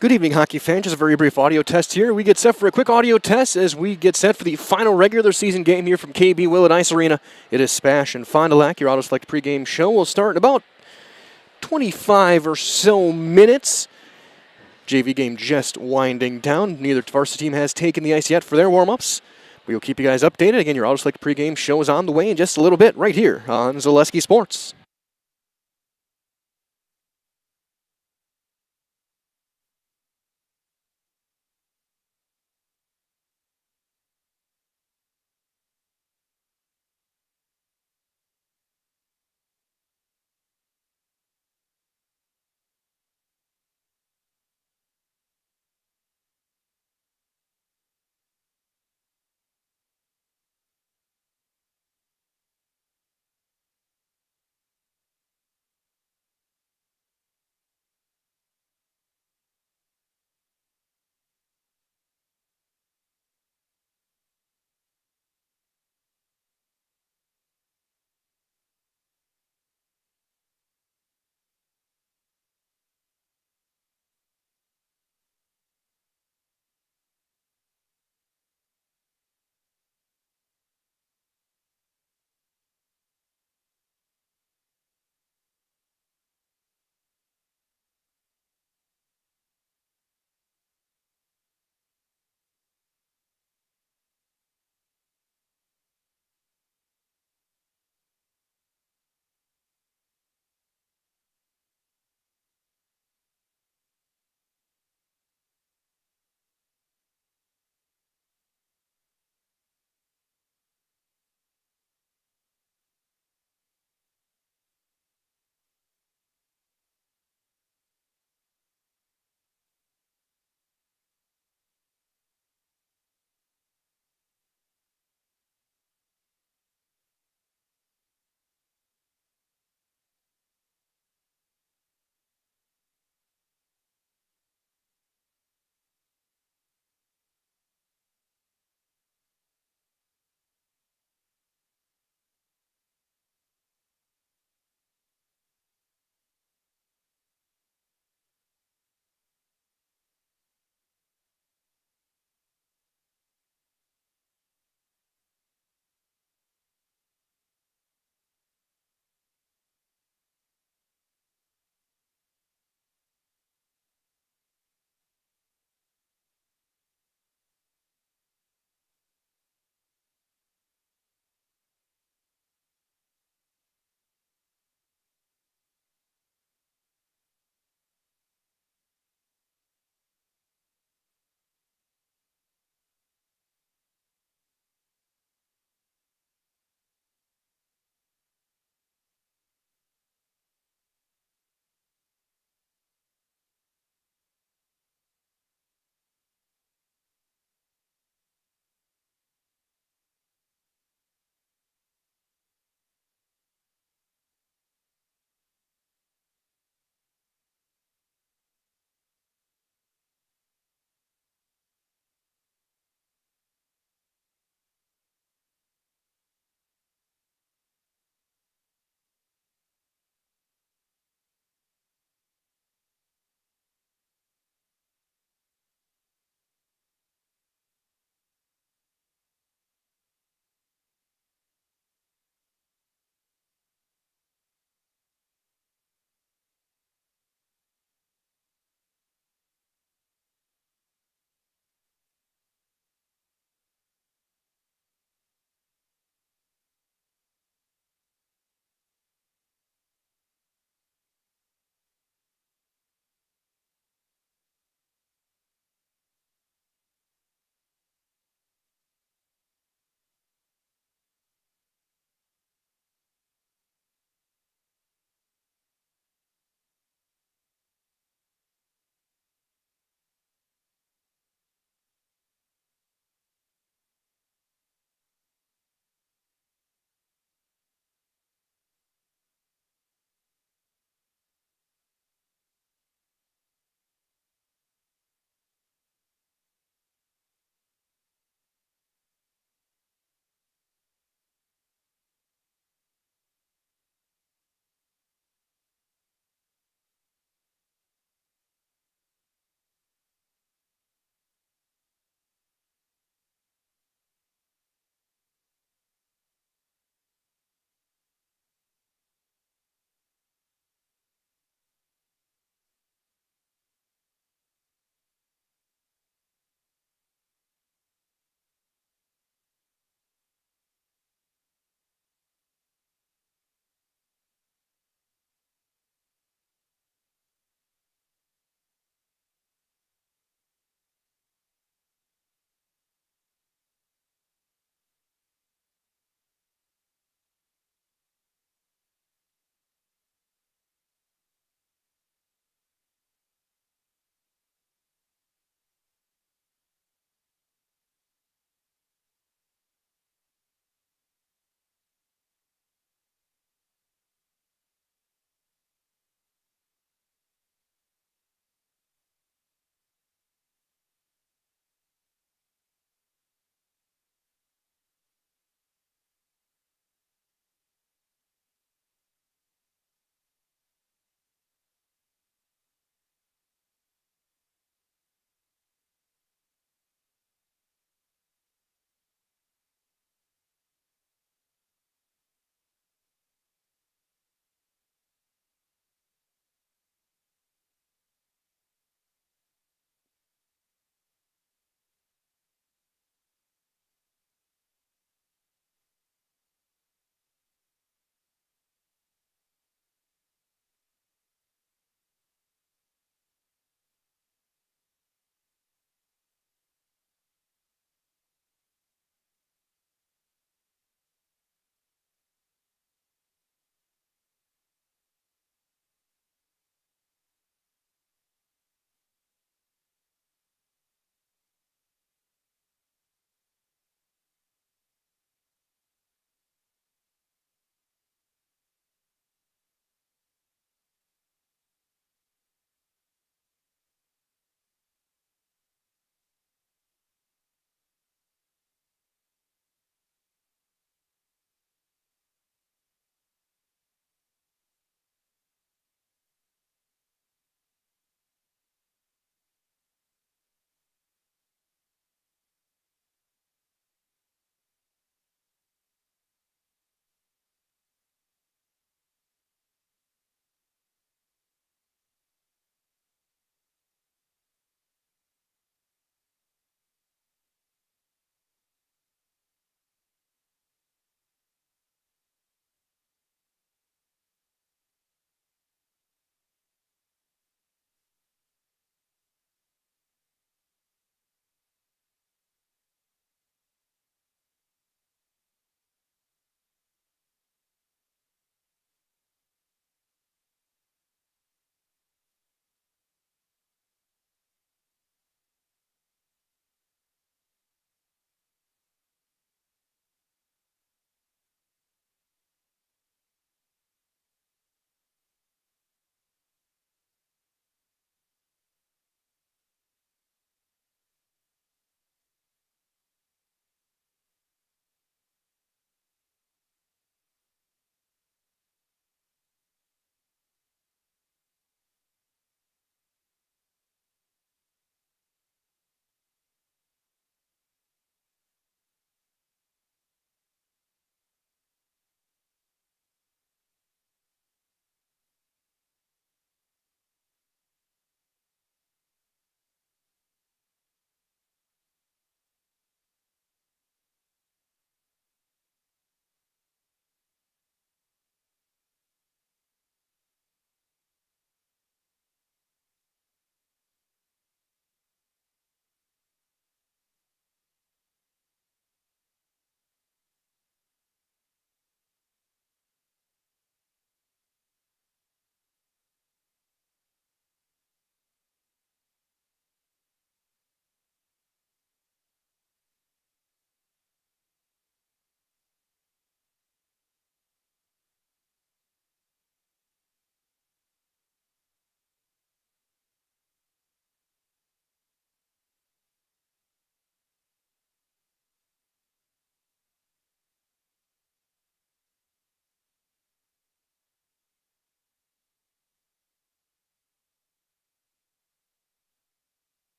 Good evening, hockey fans. Just a very brief audio test here. We get set for a quick audio test as we get set for the final regular season game here from KB Willett Ice Arena. It is SPASH and Fond du Lac. Your Auto Select pregame show will start in about 25 or so minutes. JV game just winding down. Neither varsity team has taken the ice yet for their warm-ups. We will keep you guys updated. Again, your Auto Select pregame show is on the way in just a little bit right here on Zaleski Sports.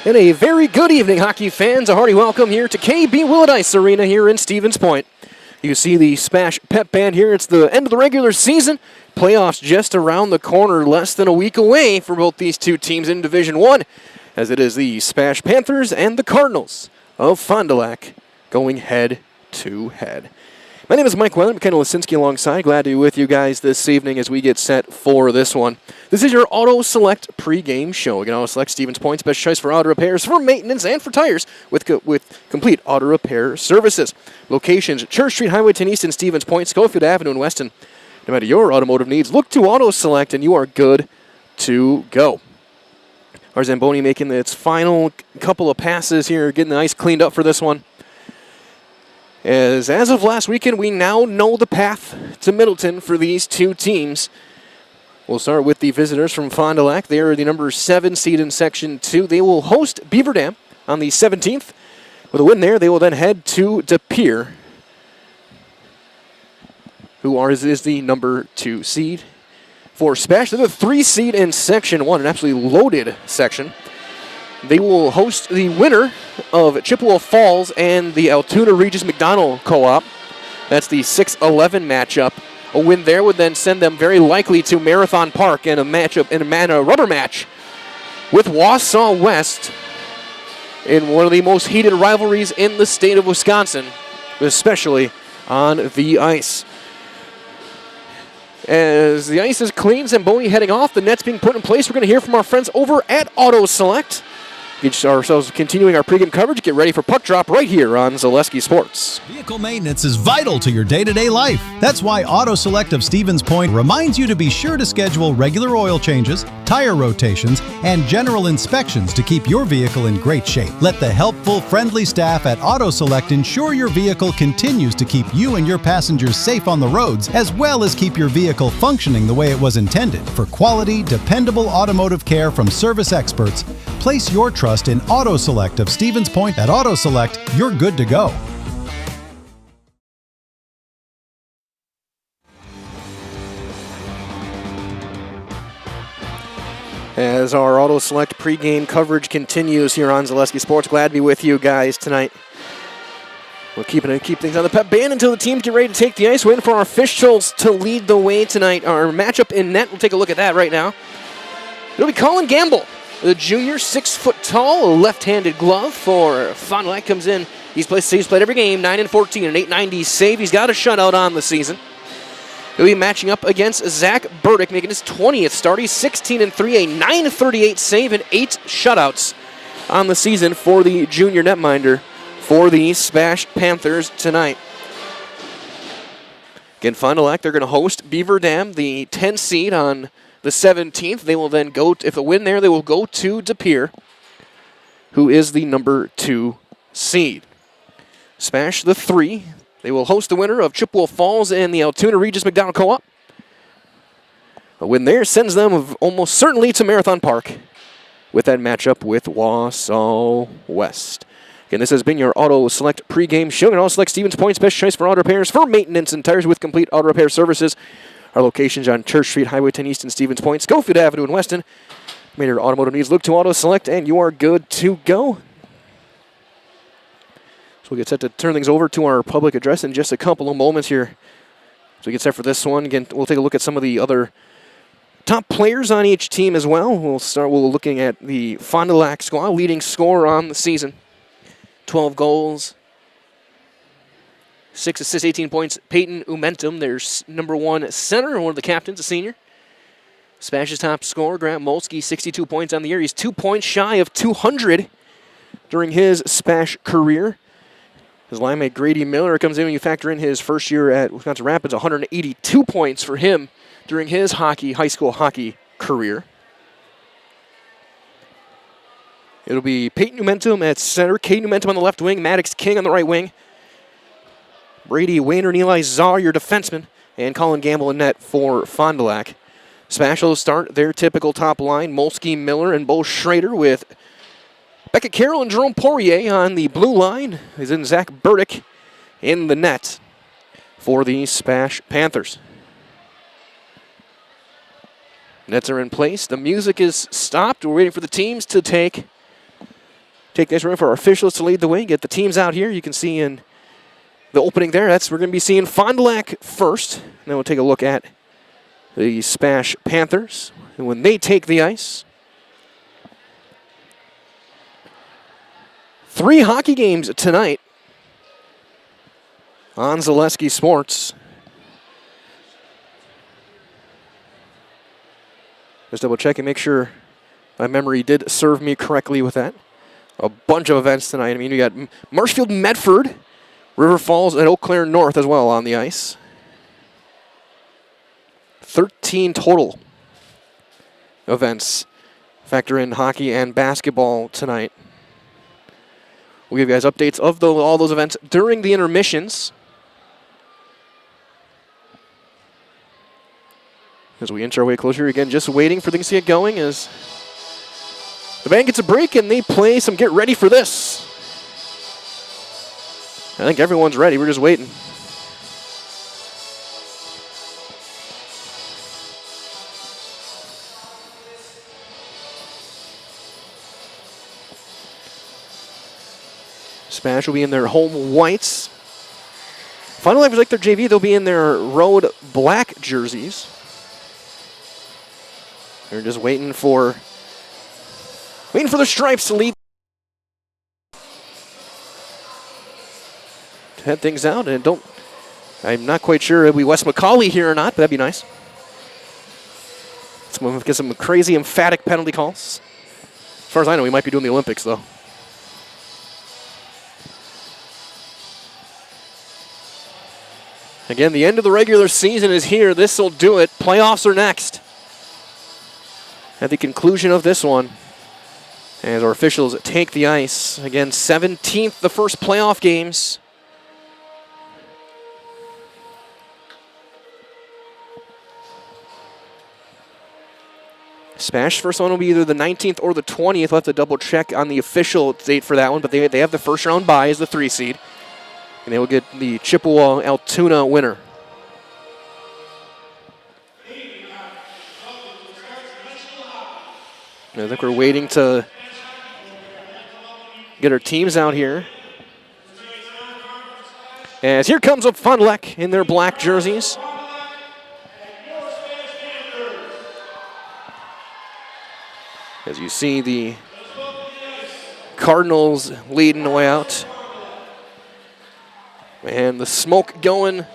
And a very good evening, hockey fans. A hearty welcome here to KB WIAA Ice Arena here in Stevens Point. You see the SPASH pep band here. It's the end of the regular season. Playoffs just around the corner, less than a week away for both these two teams in Division 1, as it is the SPASH Panthers and the Cardinals of Fond du Lac going head-to-head. My name is Mike Weller. McKenna Lisinski alongside. Glad to be with you guys this evening as we get set for this one. This is your Auto Select pregame show. Again, Auto Select, Stevens Point's best choice for auto repairs, for maintenance, and for tires with complete auto repair services. Locations, Church Street, Highway 10 East in Stevens Point, Schofield Avenue in Weston. No matter your automotive needs, look to Auto Select and you are good to go. Our Zamboni making its final couple of passes here, getting the ice cleaned up for this one. As of last weekend, we now know the path to Middleton for these two teams. We'll start with the visitors from Fond du Lac. They are the number 7 seed in Section 2. They will host Beaver Dam on the 17th. With a win there, they will then head to De Pere, who is the number 2 seed. For SPASH, they're the 3 seed in Section 1, an absolutely loaded section. They will host the winner of Chippewa Falls and the Altoona Regis McDonald Co-op. That's the 6-11 matchup. A win there would then send them very likely to Marathon Park in a rubber match with Wausau West in one of the most heated rivalries in the state of Wisconsin, especially on the ice. As the ice is clean, Zamboni heading off, the net's being put in place. We're going to hear from our friends over at Auto Select. Get ourselves continuing our pregame coverage. Get ready for puck drop right here on Zaleski Sports. Vehicle maintenance is vital to your day-to-day life. That's why Auto Select of Stevens Point reminds you to be sure to schedule regular oil changes, tire rotations, and general inspections to keep your vehicle in great shape. Let the helpful, friendly staff at Auto Select ensure your vehicle continues to keep you and your passengers safe on the roads, as well as keep your vehicle functioning the way it was intended. For quality, dependable automotive care from service experts, place your trust in Auto Select of Stevens Point. At Auto Select, you're good to go. As our Auto Select pregame coverage continues here on Zaleski Sports, glad to be with you guys tonight. We'll keep things on the pep band until the teams get ready to take the ice. Waiting for our officials to lead the way tonight. Our matchup in net, we'll take a look at that right now. It'll be Colin Gamble, the junior, 6 foot tall, left-handed glove for Fond du Lac. Comes in. He's played every game, 9-14, an .890 save. He's got a shutout on the season. He'll be matching up against Zach Burdick, making his 20th start. He's 16-3, a .938 save, and 8 shutouts on the season for the junior netminder for the SPASH Panthers tonight. Again, Fond du Lac, they're going to host Beaver Dam, the 10 seed, on the 17th. They will then go, if they win there, they will go to De Pere, who is the number 2 seed. SPASH, the 3. They will host the winner of Chippewa Falls and the Altoona Regis McDonald Co-op. A win there sends them almost certainly to Marathon Park with that matchup with Wausau West. Again, this has been your Auto Select pregame show. And Auto Select, Stevens Point's best choice for auto repairs, for maintenance, and tires with complete auto repair services. Our locations on Church Street, Highway 10 East in Stevens Point, Schofield Avenue in Weston. Made your automotive needs, look to Auto Select, and you are good to go. So we'll get set to turn things over to our public address in just a couple of moments here. So we get set for this one. Again, we'll take a look at some of the other top players on each team as well. We'll start looking at the Fond du Lac squad, leading scorer on the season. 12 goals, 6 assists, 18 points. Peyton Umentum, their number 1 center, one of the captains, a senior. SPASH's top scorer, Grant Molsky, 62 points on the year. He's 2 points shy of 200 during his SPASH career. His line mate Grady Miller comes in when you factor in his first year at Wisconsin Rapids, 182 points for him during his high school hockey career. It'll be Peyton Umentum at center, Caden Umentum on the left wing, Maddox King on the right wing, Brady Wayner and Eli Czar, your defenseman, and Colin Gamble in net for Fond du Lac. SPASH will start their typical top line, Molsky, Miller, and Bo Schrader, with Beckett Carroll and Jerome Poirier on the blue line. He's in Zach Burdick in the net for the SPASH Panthers. Nets are in place. The music is stopped. We're waiting for the teams to take take this room for our officials to lead the way. Get the teams out here. You can see in the opening there, we're going to be seeing Fond du Lac first. And then we'll take a look at the SPASH Panthers. And when they take the ice, 3 hockey games tonight on Zaleski Sports. Just double check and make sure my memory did serve me correctly with that. A bunch of events tonight. I mean, you got Marshfield, Medford, River Falls, and Eau Claire North as well on the ice. 13 total events. Factor in hockey and basketball tonight. We'll give you guys updates of all those events during the intermissions. As we inch our way closer, again, just waiting for things to get going as the band gets a break and they play some Get Ready for This. I think everyone's ready. We're just waiting. SPASH will be in their home whites. Fond du Lac, like their JV, they'll be in their road black jerseys. They're just waiting for the Stripes to lead. To head things out, and I'm not quite sure it'll be Wes McCauley here or not, but that'd be nice. Let's get some crazy emphatic penalty calls. As far as I know, we might be doing the Olympics, though. Again, the end of the regular season is here. This will do it. Playoffs are next. At the conclusion of this one, as our officials take the ice. Again, 17th, the first playoff games. SPASH first one will be either the 19th or the 20th. We'll have to double check on the official date for that one, but they have the first round bye as the 3 seed. And they will get the Chippewa-Altoona winner. I think we're waiting to get our teams out here. As here comes up Fond du Lac in their black jerseys. As you see the Cardinals leading the way out. And the smoke going.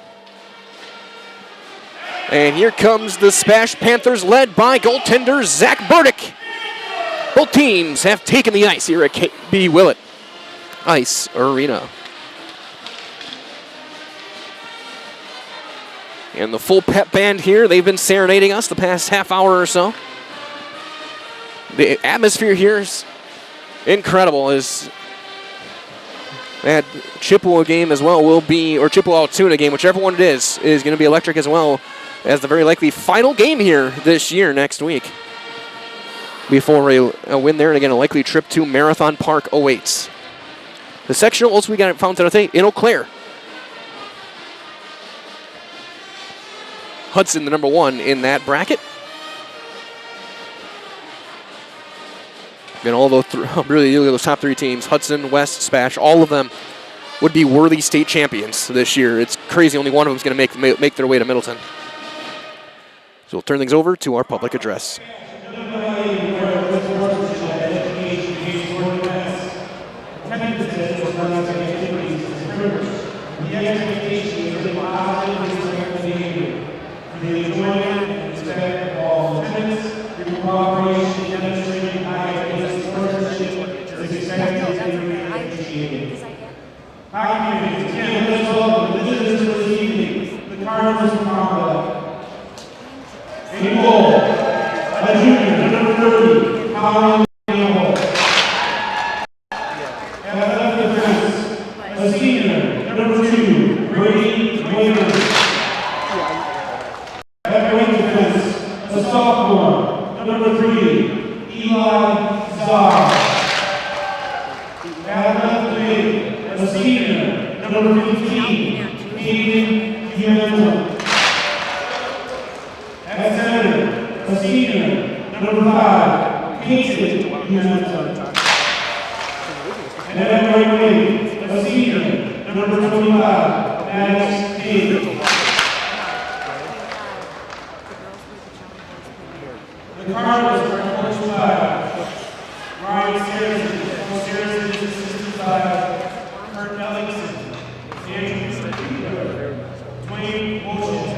And here comes the SPASH Panthers led by goaltender Zach Burdick. Both teams have taken the ice here at KB Willett Ice Arena. And the full pep band here, they've been serenading us the past half hour or so. The atmosphere here is incredible. As that Chippewa game as well will be, or Chippewa-Altoona game, whichever one it is going to be electric as well as the very likely final game here this year next week. Before a win there, and again, a likely trip to Marathon Park awaits. The sectional also we got found today in Eau Claire. Hudson, the number 1 in that bracket. And all those top 3 teams, Hudson, West, SPASH, all of them would be worthy state champions this year. It's crazy. Only one of them is going to make their way to Middleton. So we'll turn things over to our public address. then right wing, a senior, number 25, Max King. The Cardinals are 25, Ryan Saracen, Saracen is assisted by Kurt Ellingson, Andrew Sergio, Dwayne Motion.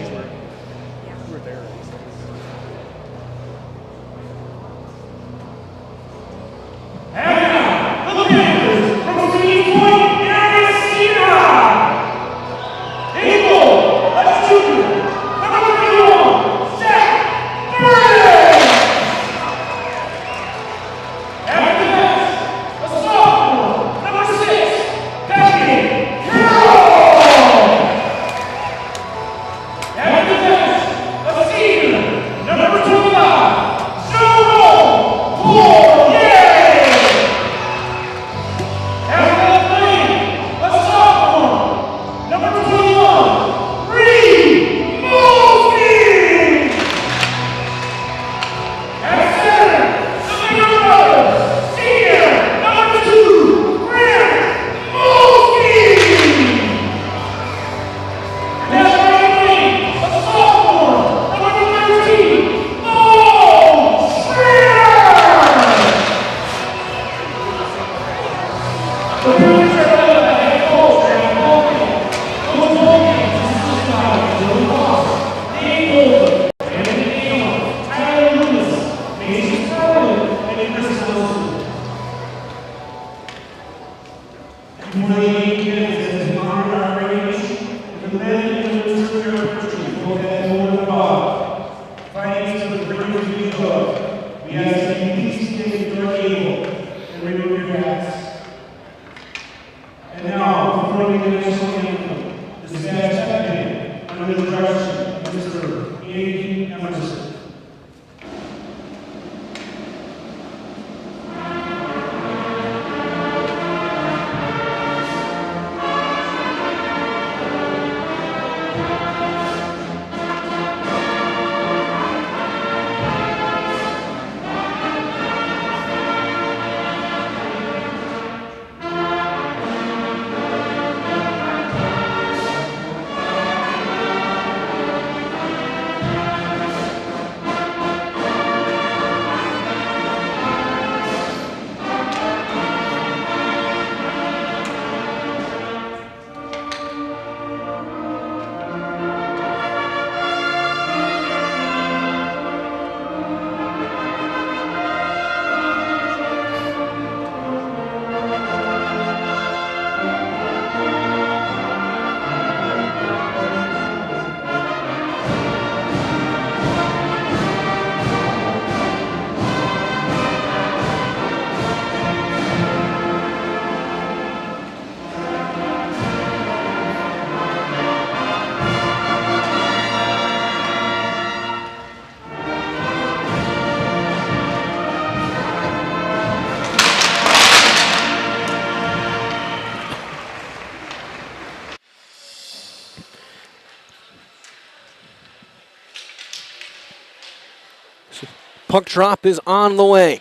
Puck drop is on the way.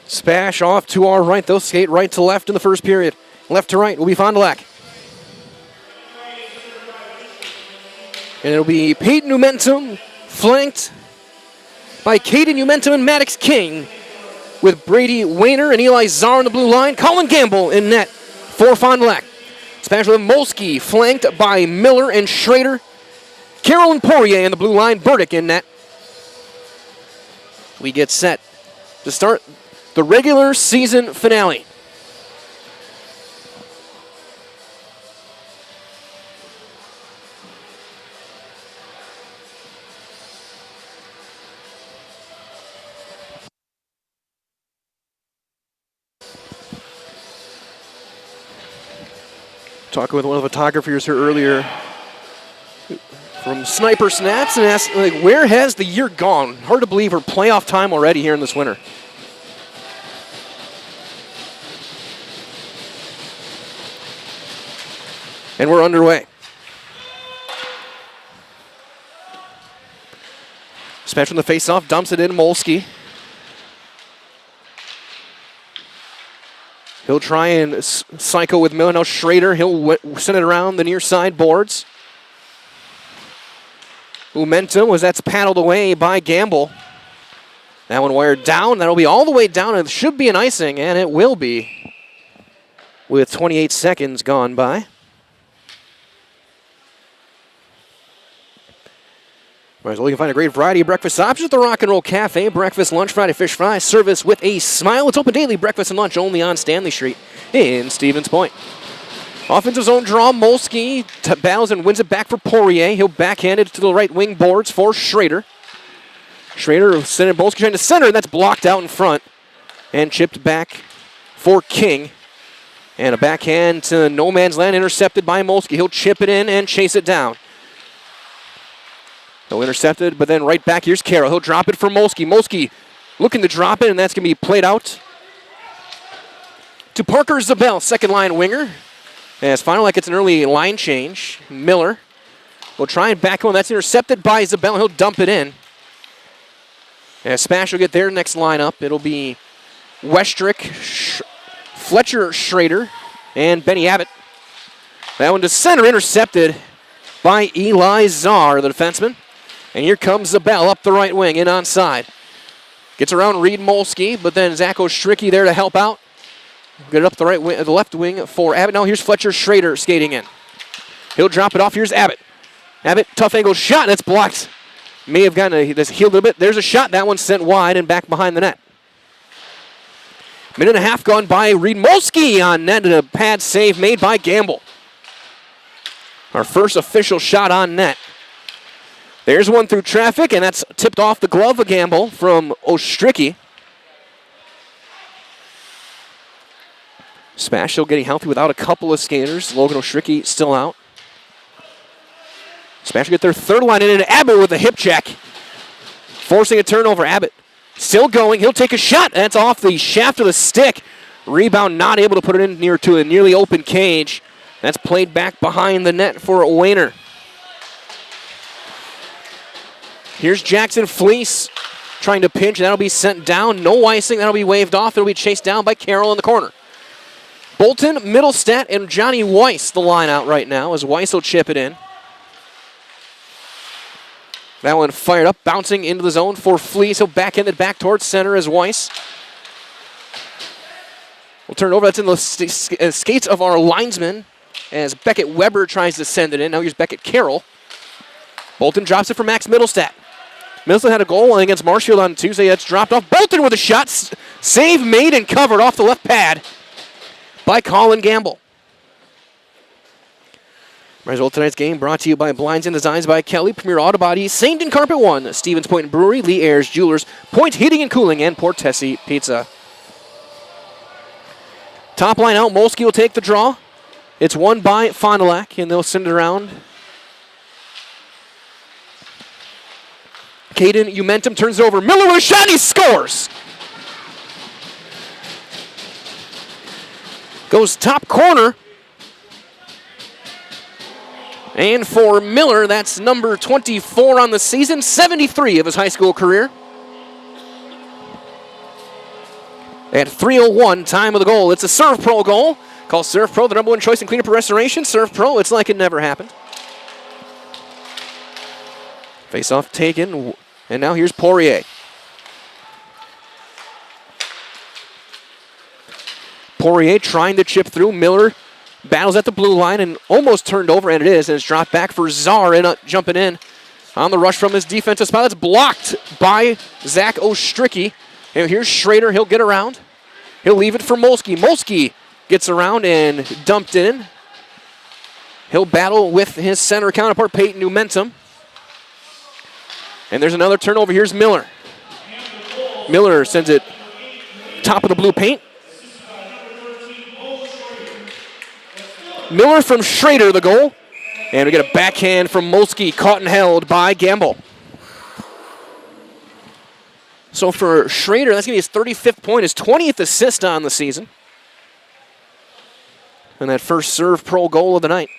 Spash off to our right. They'll skate right to left in the first period. Left to right will be Fond du Lac. And it'll be Peyton Umentum flanked by Caden Umentum and Maddox King, with Brady Wayner and Eli Czar on the blue line. Colin Gamble in net for Fond du Lac. Spash with Molsky flanked by Miller and Schrader. Carolyn Poirier in the blue line. Burdick in net. We get set to start the regular season finale. Talking with one of the photographers here earlier from Sniper Snaps and asked, like, where has the year gone? Hard to believe we're playoff time already here in this winter. And we're underway. Smash from the faceoff, dumps it in Molsky. He'll try and cycle with Miller. Now Schrader, he'll send it around the near side boards. Momentum was that's paddled away by Gamble. That one wired down. That'll be all the way down. It should be an icing, and it will be with 28 seconds gone by. All right, so you can find a great variety of breakfast options at the Rock and Roll Cafe. Breakfast, lunch, Friday fish fry, service with a smile. It's open daily, breakfast and lunch only on Stanley Street in Stevens Point. Offensive zone draw, Molsky battles and wins it back for Poirier. He'll backhand it to the right wing boards for Schrader. Schrader sending Molsky trying to center, and that's blocked out in front. And chipped back for King. And a backhand to no man's land, intercepted by Molsky. He'll chip it in and chase it down. No intercepted, but then right back, here's Carroll. He'll drop it for Molsky. Molsky looking to drop it, and that's going to be played out to Parker Zabel, second line winger. As Final like it's an early line change. Miller will try and back home. That's intercepted by Zabel. He'll dump it in. As SPASH will get their next lineup. It'll be Westrick, Fletcher Schrader, and Benny Abbott. That one to center, intercepted by Eli Czar, the defenseman. And here comes Zabel up the right wing, in onside. Gets around Reed Molsky, but then Zach Ostricky there to help out. Get it up the right wing, the left wing for Abbott. Now here's Fletcher Schrader skating in. He'll drop it off. Here's Abbott. Abbott, tough angle shot. That's blocked. May have gotten that's healed a little bit. There's a shot. That one's sent wide and back behind the net. Minute and a half gone by. Reed Molsky on net and a pad save made by Gamble. Our first official shot on net. There's one through traffic, and that's tipped off the glove of Gamble from Ostricky. SPASH still getting healthy without a couple of skaters. Logan Ostricky still out. SPASH get their third line in, and Abbott with a hip check. Forcing a turnover. Abbott still going. He'll take a shot. That's off the shaft of the stick. Rebound not able to put it in near to a nearly open cage. That's played back behind the net for Wayner. Here's Jackson Fleece trying to pinch. That'll be sent down. No icing. That'll be waved off. It'll be chased down by Carroll in the corner. Bolton, Middlestat, and Johnny Weiss the line out right now as Weiss will chip it in. That one fired up, bouncing into the zone for Fleece. He'll backhand it back towards center as Weiss. We'll turn it over. That's in the skates of our linesman as Beckett Weber tries to send it in. Now here's Beckett Carroll. Bolton drops it for Max Middlestat. Middlestat had a goal against Marshfield on Tuesday. That's dropped off. Bolton with a shot. Save made and covered off the left pad by Colin Gamble. Result tonight's game brought to you by Blinds and Designs by Kelly, Premier Auto Body, St. and Carpet One, Stevens Point Brewery, Lee Ayers Jewelers, Point Heating and Cooling, and Portesi Pizza. Top line out, Molsky will take the draw. It's won by Fond du Lac, and they'll send it around. Caden Umentum turns it over. Miller with a shot, and he scores! Goes top corner. And for Miller, that's number 24 on the season, 73 of his high school career. At 3:01, time of the goal. It's a Serve Pro goal. Call Serve Pro the number one choice in cleanup and restoration. Serve Pro, it's like it never happened. Face-off taken, and now here's Poirier. Poirier trying to chip through. Miller battles at the blue line and almost turned over, and it is, and it's dropped back for Czar and jumping in on the rush from his defensive spot. That's blocked by Zach Ostricky. And here's Schrader. He'll get around. He'll leave it for Molsky. Molsky gets around and dumped in. He'll battle with his center counterpart, Peyton Umentum. And there's another turnover. Here's Miller. Miller sends it top of the blue paint. Miller from Schrader, the goal. And we get a backhand from Molsky, caught and held by Gamble. So for Schrader, that's going to be his 35th point, his 20th assist on the season. And that first Serve Pro goal of the night.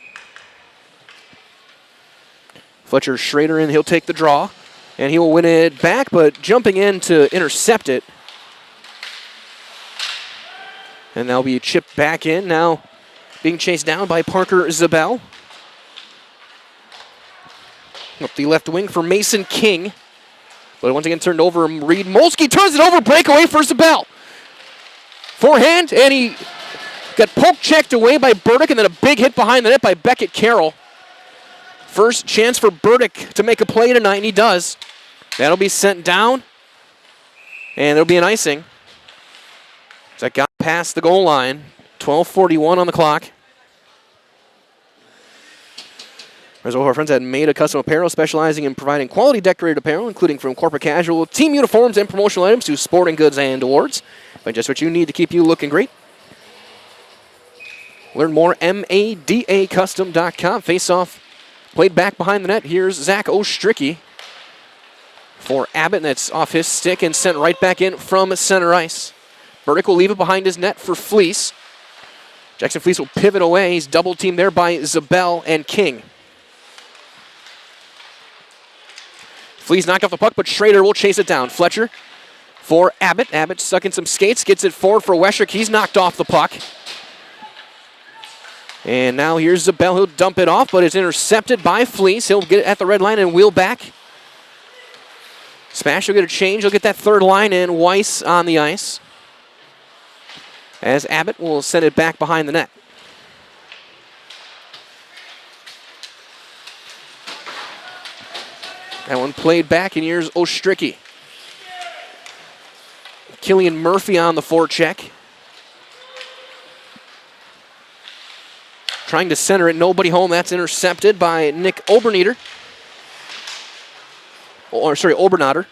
Fletcher Schrader in, he'll take the draw. And he will win it back, but jumping in to intercept it. And that'll be chipped back in. Now being chased down by Parker Zabel. Up the left wing for Mason King. But once again turned over. Reed Molsky turns it over. Breakaway for Zabel. Forehand, and he got poke checked away by Burdick, and then a big hit behind the net by Beckett Carroll. First chance for Burdick to make a play tonight, and he does. That'll be sent down, and there'll be an icing. That got past the goal line. 12:41 on the clock. As all of our friends at Maida Custom Apparel, specializing in providing quality decorated apparel, including from corporate casual, team uniforms, and promotional items to sporting goods and awards. Find just what you need to keep you looking great. Learn more, madacustom.com. Face-off played back behind the net. Here's Zach Ostricki for Abbott, and that's off his stick and sent right back in from center ice. Burdick will leave it behind his net for Fleece. Jackson Fleece will pivot away. He's double-teamed there by Zabel and King. Fleece knocked off the puck, but Schrader will chase it down. Fletcher for Abbott. Abbott stuck in some skates, gets it forward for Westrick. He's knocked off the puck. And now here's Zabel. He'll dump it off, but it's intercepted by Fleece. He'll get it at the red line and wheel back. Spash will get a change. He'll get that third line in. Weiss on the ice, as Abbott will send it back behind the net. That one played back, and here's Ostricki. Killian Murphy on the forecheck. Trying to center it, nobody home. That's intercepted by Nick Obernader. Obernader.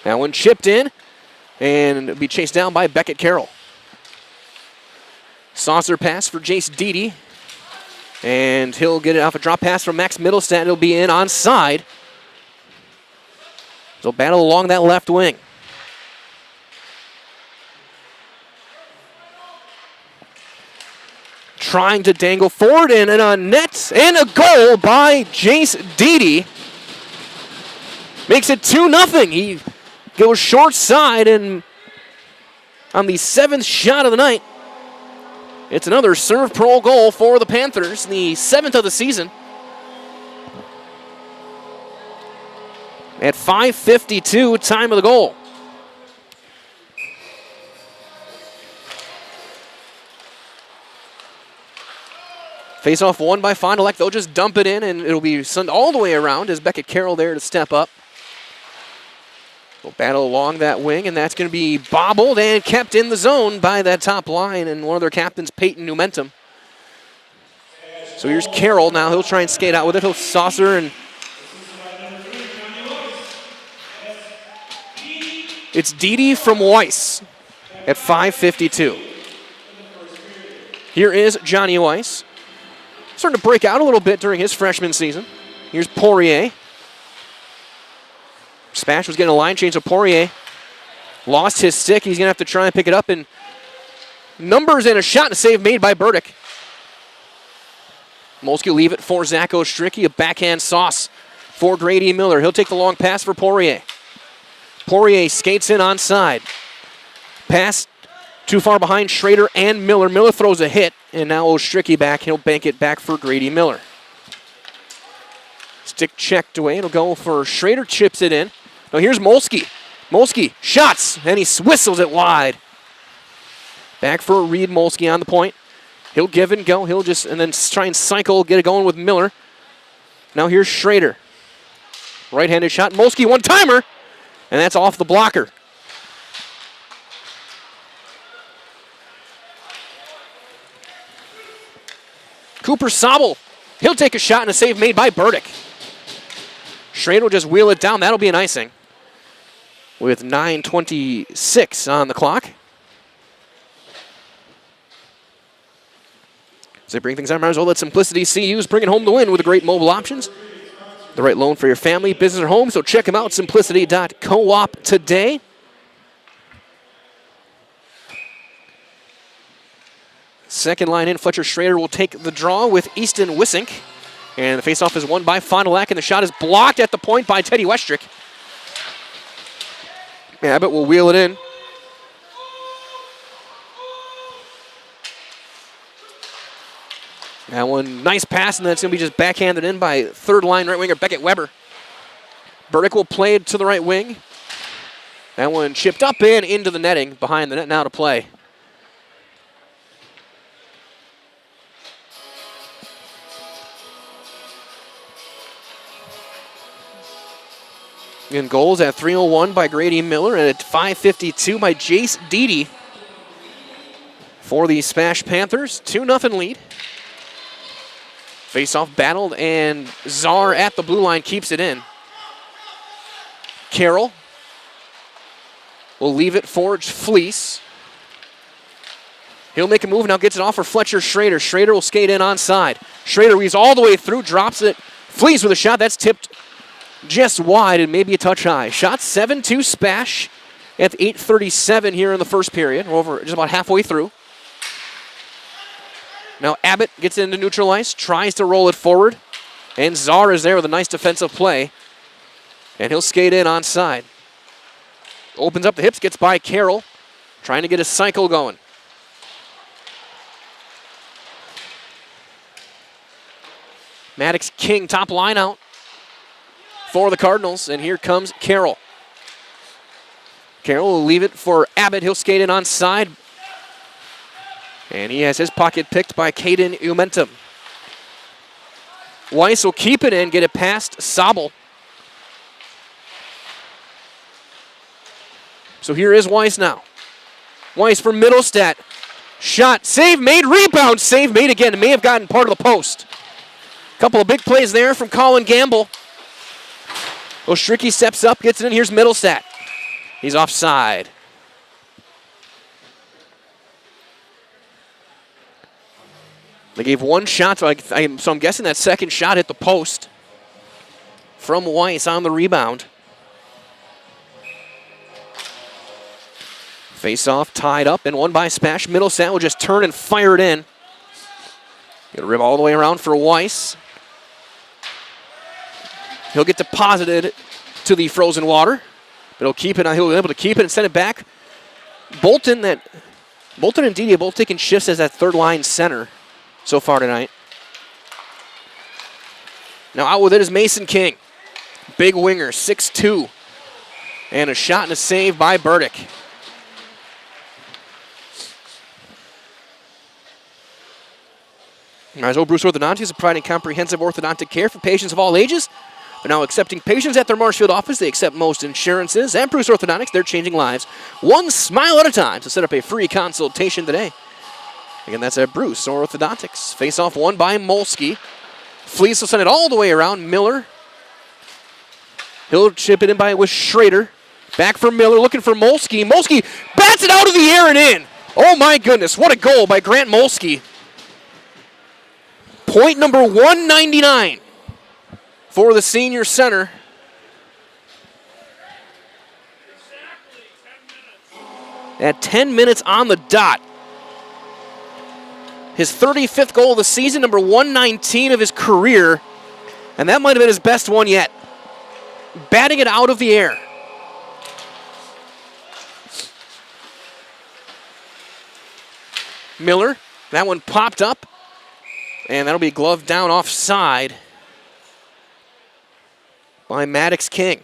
That one chipped in, and it'll be chased down by Beckett Carroll. Saucer pass for Jace Deedy. And he'll get it off a drop pass from Max Middlestat. It'll be in onside. So battle along that left wing. Trying to dangle forward and a net and a goal by Jace Deedy. Makes it 2-0. He goes short side, and on the 7th shot of the night, it's another serve pro goal for the Panthers, the 7th of the season. At 5:52, time of the goal. Face-off won by Fond du Lac. They'll just dump it in, and it'll be sent all the way around as Beckett Carroll there to step up. They'll battle along that wing, and that's going to be bobbled and kept in the zone by that top line and one of their captains, Peyton Numentum. So here's Carroll now. He'll try and skate out with it. He'll saucer, and it's Deedy from Weiss at 5:52. Here is Johnny Weiss. Starting to break out a little bit during his freshman season. Here's Poirier. Spash was getting a line change, so Poirier lost his stick. He's going to have to try and pick it up, and numbers and a shot and a save made by Burdick. Molsky will leave it for Zach Ostricki. A backhand sauce for Grady Miller. He'll take the long pass for Poirier. Poirier skates in onside. Pass too far behind Schrader and Miller. Miller throws a hit, and now Ostricki back. He'll bank it back for Grady Miller. Stick checked away. It'll go for Schrader, chips it in. Now here's Molsky. Molsky shots, and he whistles it wide. Back for Reed Molsky on the point. He'll give and go. He'll just, and then try and cycle, get it going with Miller. Now here's Schrader. Right-handed shot. Molsky one-timer, and that's off the blocker. Cooper Sobel. He'll take a shot and a save made by Burdick. Schrader will just wheel it down. That'll be an icing with 9:26 on the clock. As they bring things on, might as well let Simplicity CU's bringing home the win with the great mobile options. The right loan for your family, business, or home, so check them out, simplicity.coop today. Second line in, Fletcher Schrader will take the draw with Easton Wissink. And the faceoff is won by Fond du Lac, and the shot is blocked at the point by Teddy Westrick. Abbott will wheel it in. That one, nice pass, and that's going to be just backhanded in by third-line right winger Beckett Weber. Burdick will play it to the right wing. That one chipped up and into the netting, behind the net now to play. And goals at 3:01 by Grady Miller and at 5:52 by Jace Deedy for the SPASH Panthers. 2-0 lead. Face-off battled, and Czar at the blue line keeps it in. Carroll will leave it for Fleece. He'll make a move, now gets it off for Fletcher Schrader. Schrader will skate in onside. Schrader weaves all the way through, drops it. Fleece with a shot, that's tipped just wide and maybe a touch high. Shot 7-2 SPASH at 8:37 here in the first period. We're over just about halfway through. Now Abbott gets into neutral ice, tries to roll it forward, and Czar is there with a nice defensive play, and he'll skate in onside. Opens up the hips, gets by Carroll, trying to get a cycle going. Maddox King, top line out for the Cardinals, and here comes Carroll. Carroll will leave it for Abbott. He'll skate in onside, and he has his pocket picked by Caden Umentum. Weiss will keep it in, get it past Sobel. So here is Weiss now. Weiss for Middlestat. Shot, save made, rebound, save made again. It may have gotten part of the post. Couple of big plays there from Colin Gamble. Ostricki steps up, gets it in. Here's Middlestat. He's offside. They gave one shot, so I'm guessing that second shot hit the post from Weiss on the rebound. Face-off tied up and won by SPASH. Middlestat will just turn and fire it in. Gonna rip all the way around for Weiss. He'll get deposited to the frozen water, but he'll keep it. He'll be able to keep it and send it back. Bolton and Deedy both taking shifts as that third line center so far tonight. Now out with it is Mason King. Big winger, 6'2". And a shot and a save by Burdick. As old Bruce Orthodontics is providing comprehensive orthodontic care for patients of all ages. They're now accepting patients at their Marshfield office. They accept most insurances. At Bruce Orthodontics, they're changing lives one smile at a time. So set up a free consultation today. Again, that's at Bruce Orthodontics. Face-off won by Molsky. Fleece will send it all the way around. Miller. He'll chip it in with Schrader. Back for Miller, looking for Molsky. Molsky bats it out of the air and in. Oh my goodness, what a goal by Grant Molsky. Point number 199 for the senior center. At 10 minutes on the dot. His 35th goal of the season, number 119 of his career, and that might have been his best one yet. Batting it out of the air. Miller, that one popped up, and that'll be gloved down offside by Maddox King.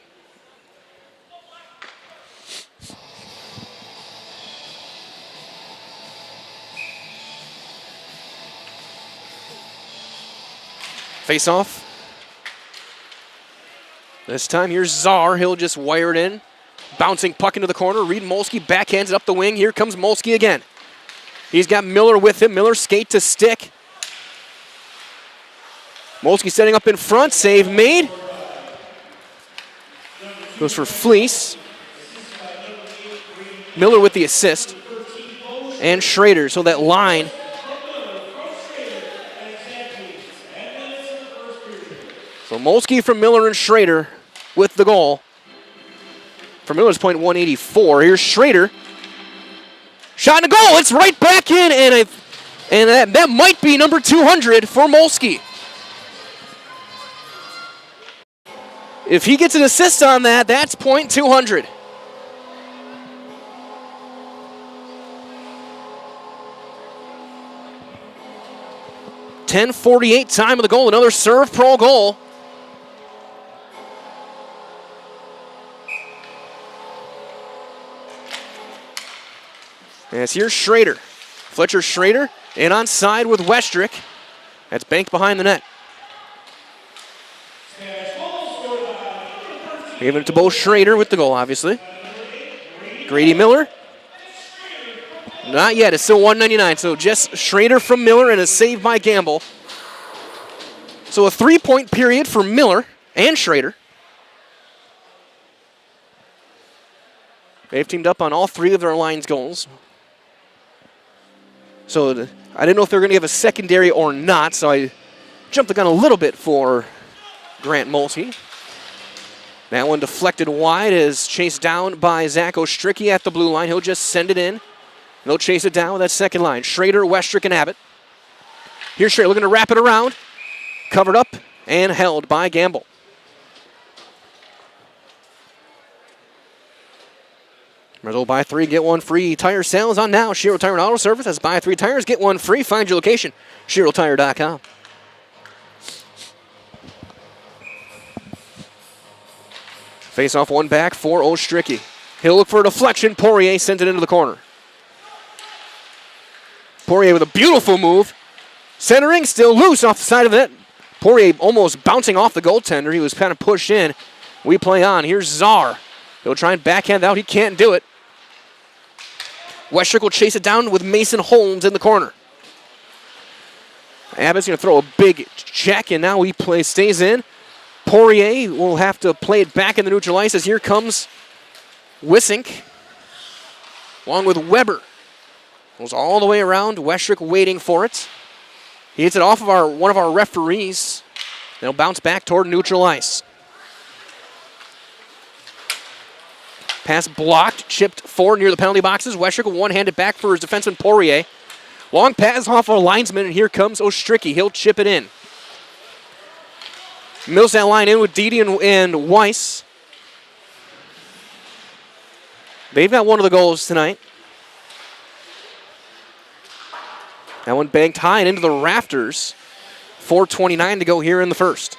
Face off. This time here's Czar. He'll just wire it in. Bouncing puck into the corner. Reed Molsky backhands it up the wing. Here comes Molsky again. He's got Miller with him. Miller skate to stick. Molsky setting up in front. Save made. Goes for Fleece. Miller with the assist. And Schrader. So that line. So Molsky from Miller and Schrader with the goal. For Miller's point, 184. Here's Schrader. Shot and a goal. It's right back in, and that might be number 200 for Molsky. If he gets an assist on that, that's point 200. 10:48 time of the goal. Another serve pro goal. As here's Schrader. Fletcher Schrader in on side with Westrick. That's banked behind the net. Giving it to Bo Schrader with the goal, obviously. Grady Miller. Not yet. It's still 199. So just Schrader from Miller and a save by Gamble. So a 3-point period for Miller and Schrader. They've teamed up on all 3 of their line's goals. So I didn't know if they were going to give a secondary or not, so I jumped the gun a little bit for Grant Mulkey. That one deflected wide, is chased down by Zach Ostricki at the blue line. He'll just send it in. They'll chase it down with that second line. Schrader, Westrick, and Abbott. Here's Schrader looking to wrap it around. Covered up and held by Gamble. Rizzo buy 3, get 1 free. Tire sales on now. Shiro Tire and Auto Service. That's buy 3 tires, get 1 free. Find your location, ShiroTire.com. Face off one back for Ostricki. He'll look for a deflection. Poirier sends it into the corner. Poirier with a beautiful move. Centering, still loose off the side of the net. Poirier almost bouncing off the goaltender. He was kind of pushed in. We play on. Here's Czar. He'll try and backhand out. He can't do it. Westrick will chase it down with Mason Holmes in the corner. Abbott's going to throw a big check, and now he stays in. Poirier will have to play it back in the neutral ice as here comes Wisink, along with Weber. Goes all the way around. Westrick waiting for it. He hits it off of one of our referees. They'll bounce back toward neutral ice. Pass blocked, chipped forward near the penalty boxes. Westrick will one-hand it back for his defenseman Poirier. Long pass off our linesman, and here comes Ostricki. He'll chip it in. Mills that line in with Dede and Weiss. They've got one of the goals tonight. That one banked high and into the rafters. 4:29 to go here in the first.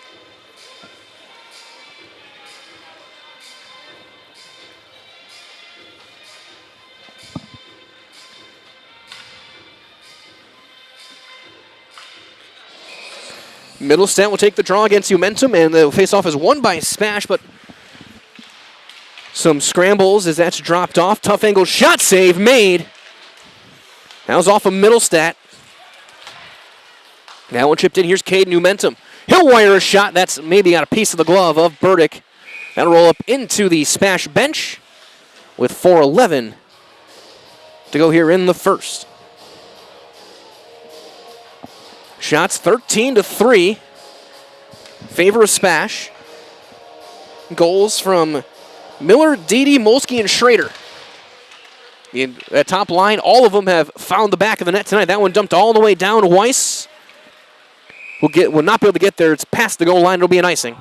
Middlestead will take the draw against Umentum, and the face-off is won by SPASH, but some scrambles as that's dropped off. Tough angle shot save made. That was off of Middlestead. That one chipped in. Here's Caden Umentum. He'll wire a shot. That's maybe got a piece of the glove of Burdick. That'll roll up into the SPASH bench with 4:11 to go here in the first. Shots 13-3. Favor of SPASH. Goals from Miller, Dede, Molsky, and Schrader. That top line, all of them have found the back of the net tonight. That one dumped all the way down. Weiss will not be able to get there. It's past the goal line. It'll be an icing.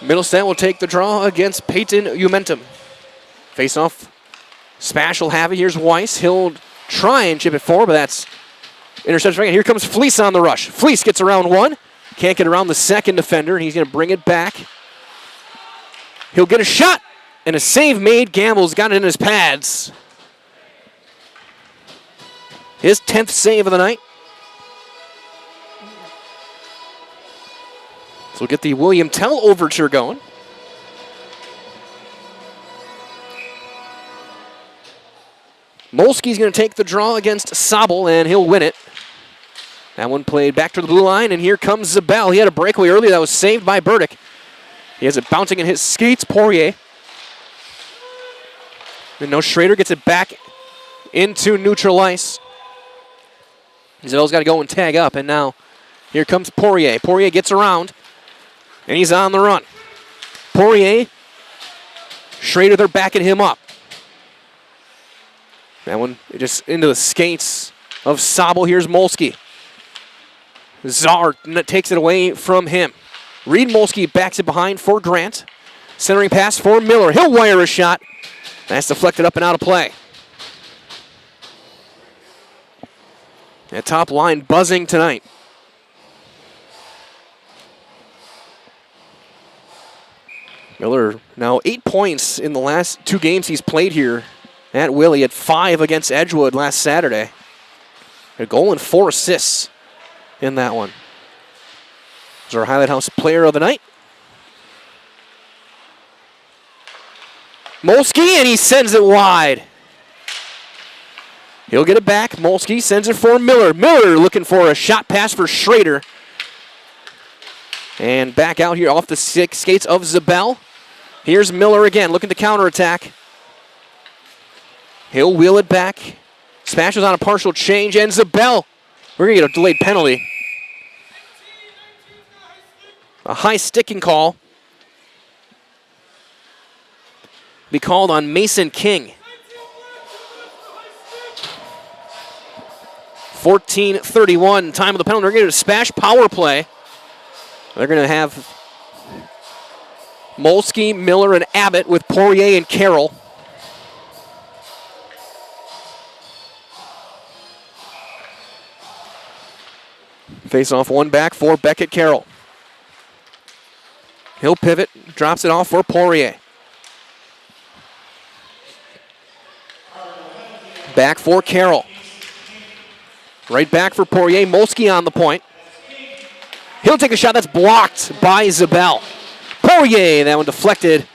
Middlestead will take the draw against Peyton Umentum. Face off. SPASH will have it. Here's Weiss. He'll try and chip it forward, but that's interception. Here comes Fleece on the rush. Fleece gets around one. Can't get around the second defender, and he's going to bring it back. He'll get a shot, and a save made. Gamble's got it in his pads. His 10th save of the night. So we'll get the William Tell overture going. Molsky's going to take the draw against Sobel, and he'll win it. That one played back to the blue line, and here comes Zabel. He had a breakaway earlier that was saved by Burdick. He has it bouncing in his skates, Poirier. And now Schrader gets it back into neutral ice. Zabel's got to go and tag up, and now here comes Poirier. Poirier gets around, and he's on the run. Poirier, Schrader, they're backing him up. That one just into the skates of Sobel. Here's Molsky. Czar takes it away from him. Reed Molsky backs it behind for Grant. Centering pass for Miller. He'll wire a shot. That's deflected up and out of play. That top line buzzing tonight. Miller now 8 points in the last 2 games he's played here at WIAA. He had 5 against Edgewood last Saturday. A goal and 4 assists in that one. He's our Highlight House player of the night. Molsky, and he sends it wide. He'll get it back. Molsky sends it for Miller. Miller looking for a shot pass for Schrader. And back out here off the skates of Zabel. Here's Miller again, looking to counterattack. He'll wheel it back. Spash is on a partial change, and Zabel. We're going to get a delayed penalty. A high sticking call. Be called on Mason King. 14:31, time of the penalty. We're going to get a Spash power play. They're going to have Molsky, Miller, and Abbott with Poirier and Carroll. Face off one back for Beckett Carroll. He'll pivot, drops it off for Poirier. Back for Carroll. Right back for Poirier. Molsky on the point. He'll take a shot that's blocked by Zabel. Poirier, that one deflected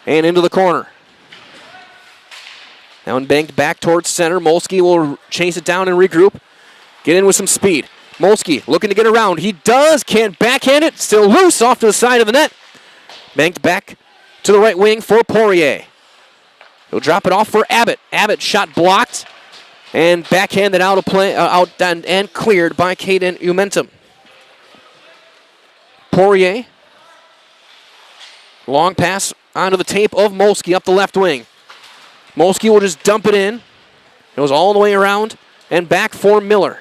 and into the corner. That one banked back towards center. Molsky will chase it down and regroup. Get in with some speed. Molsky looking to get around. He does, can't backhand it. Still loose off to the side of the net. Banked back to the right wing for Poirier. He'll drop it off for Abbott. Abbott shot blocked and backhanded out of play, out and cleared by Caden Umentum. Poirier. Long pass onto the tape of Molsky up the left wing. Molsky will just dump it in. It goes all the way around and back for Miller.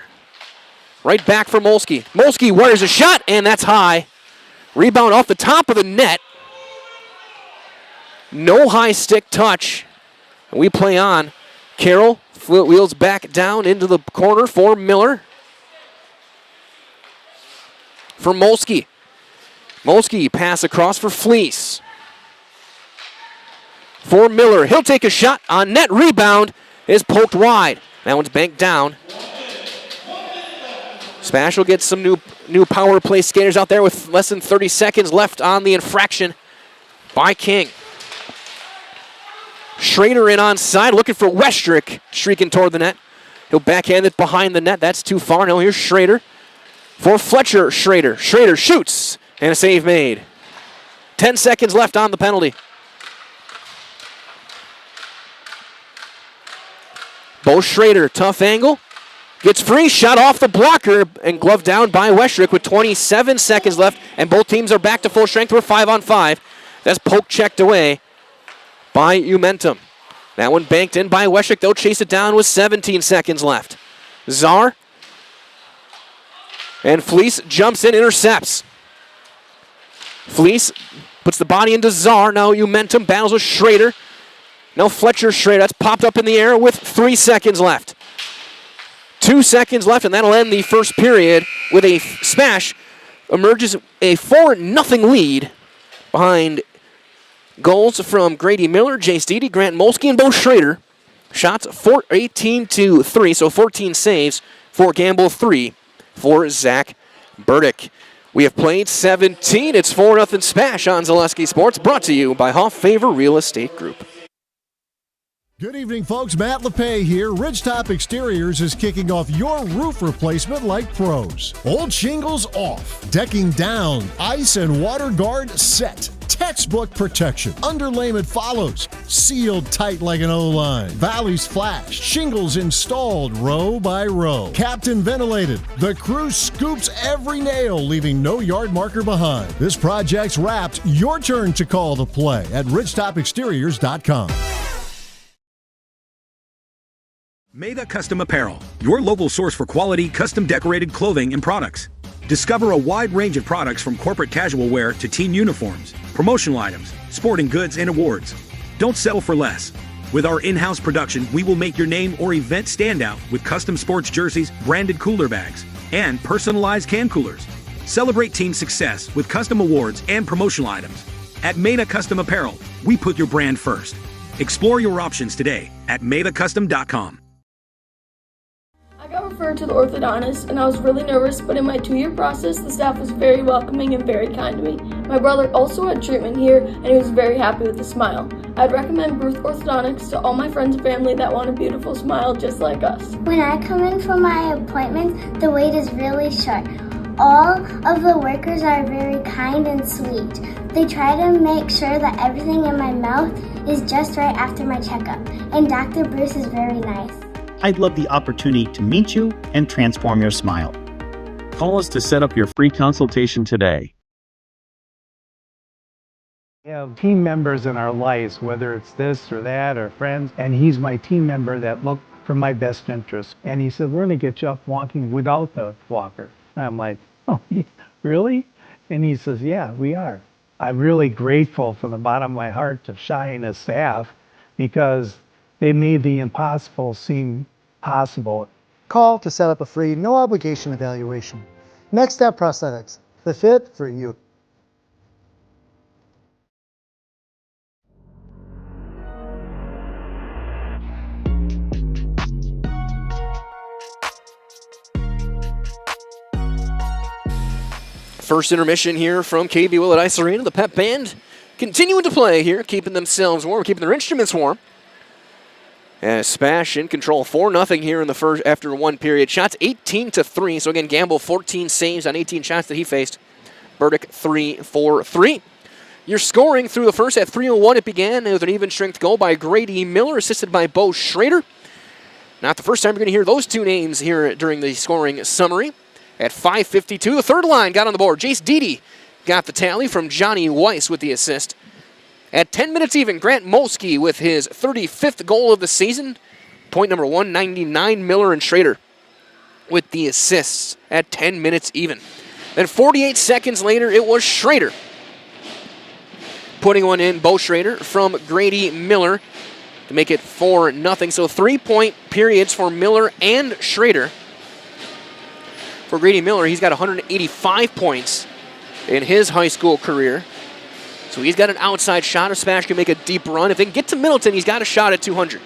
Right back for Molsky. Molsky wires a shot, and that's high. Rebound off the top of the net. No high stick touch. And we play on. Carroll wheels back down into the corner for Miller. For Molsky. Molsky pass across for Fleece. For Miller. He'll take a shot on net. Rebound is poked wide. That one's banked down. Spash will get some new power play skaters out there with less than 30 seconds left on the infraction by King. Schrader in onside, looking for Westrick, streaking toward the net. He'll backhand it behind the net. That's too far. Now here's Schrader. For Fletcher, Schrader. Schrader shoots, and a save made. 10 seconds left on the penalty. Bo Schrader, tough angle. Gets free, shot off the blocker, and gloved down by Westrick with 27 seconds left, and both teams are back to full strength. We're 5-on-5. That's poke checked away by Umentum. That one banked in by Westrick. They'll chase it down with 17 seconds left. Czar and Fleece jumps in, intercepts. Fleece puts the body into Czar. Now Umentum battles with Schrader. Now Fletcher Schrader. That's popped up in the air with 3 seconds left. 2 seconds left, and that'll end the first period with a Spash. Emerges a 4-0 lead behind goals from Grady Miller, Jace Deedy, Grant Molsky, and Bo Schrader. Shots 18-3, so 14 saves for Gamble, 3 for Zach Burdick. We have played 17. It's 4-0 Spash on Zaleski Sports, brought to you by Hoff Favor Real Estate Group. Good evening, folks. Matt LePay here. Ridgetop Exteriors is kicking off your roof replacement like pros. Old shingles off, decking down, ice and water guard set. Textbook protection. Underlayment follows. Sealed tight like an O-line. Valleys flashed. Shingles installed row by row. Captain ventilated. The crew scoops every nail, leaving no yard marker behind. This project's wrapped. Your turn to call the play at ridgetopexteriors.com. Mega Custom Apparel, your local source for quality, custom decorated clothing and products. Discover a wide range of products from corporate casual wear to team uniforms, promotional items, sporting goods, and awards. Don't settle for less. With our in-house production, we will make your name or event stand out with custom sports jerseys, branded cooler bags, and personalized can coolers. Celebrate team success with custom awards and promotional items. At Meta Custom Apparel, we put your brand first. Explore your options today at metacustom.com. I got referred to the orthodontist and I was really nervous, but in my 2-year process, the staff was very welcoming and very kind to me. My brother also had treatment here and he was very happy with the smile. I'd recommend Bruce Orthodontics to all my friends and family that want a beautiful smile just like us. When I come in for my appointment, the wait is really short. All of the workers are very kind and sweet. They try to make sure that everything in my mouth is just right after my checkup, and Dr. Bruce is very nice. I'd love the opportunity to meet you and transform your smile. Call us to set up your free consultation today. We have team members in our lives, whether it's this or that or friends, and he's my team member that looked for my best interest. And he said, we're going to get you up walking without the walker. And I'm like, oh, really? And he says, yeah, we are. I'm really grateful from the bottom of my heart to Shai and his staff because they made the impossible seem possible. Call to set up a free, no obligation evaluation. Next Step Prosthetics, the fit for you. First intermission here from KB Willett Ice Arena. The Pep Band continuing to play here, keeping themselves warm, keeping their instruments warm. As SPASH in control, 4-0 here in the first after one period. Shots 18-3. So again, Gamble 14 saves on 18 shots that he faced. Burdick 3 for 3. Your scoring through the first at 3:01 it began with an even strength goal by Grady Miller, assisted by Bo Schrader. Not the first time you're going to hear those two names here during the scoring summary. At 5:52, the third line got on the board. Jace Deedy got the tally from Johnny Weiss with the assist. At 10 minutes even, Grant Molsky with his 35th goal of the season. Point number 199, Miller and Schrader with the assists at 10 minutes even. Then 48 seconds later, it was Schrader putting one in, Bo Schrader from Grady Miller to make it 4-0. So 3-point periods for Miller and Schrader. For Grady Miller, he's got 185 points in his high school career. So he's got an outside shot. If SPASH can make a deep run, if they can get to Middleton, he's got a shot at 200.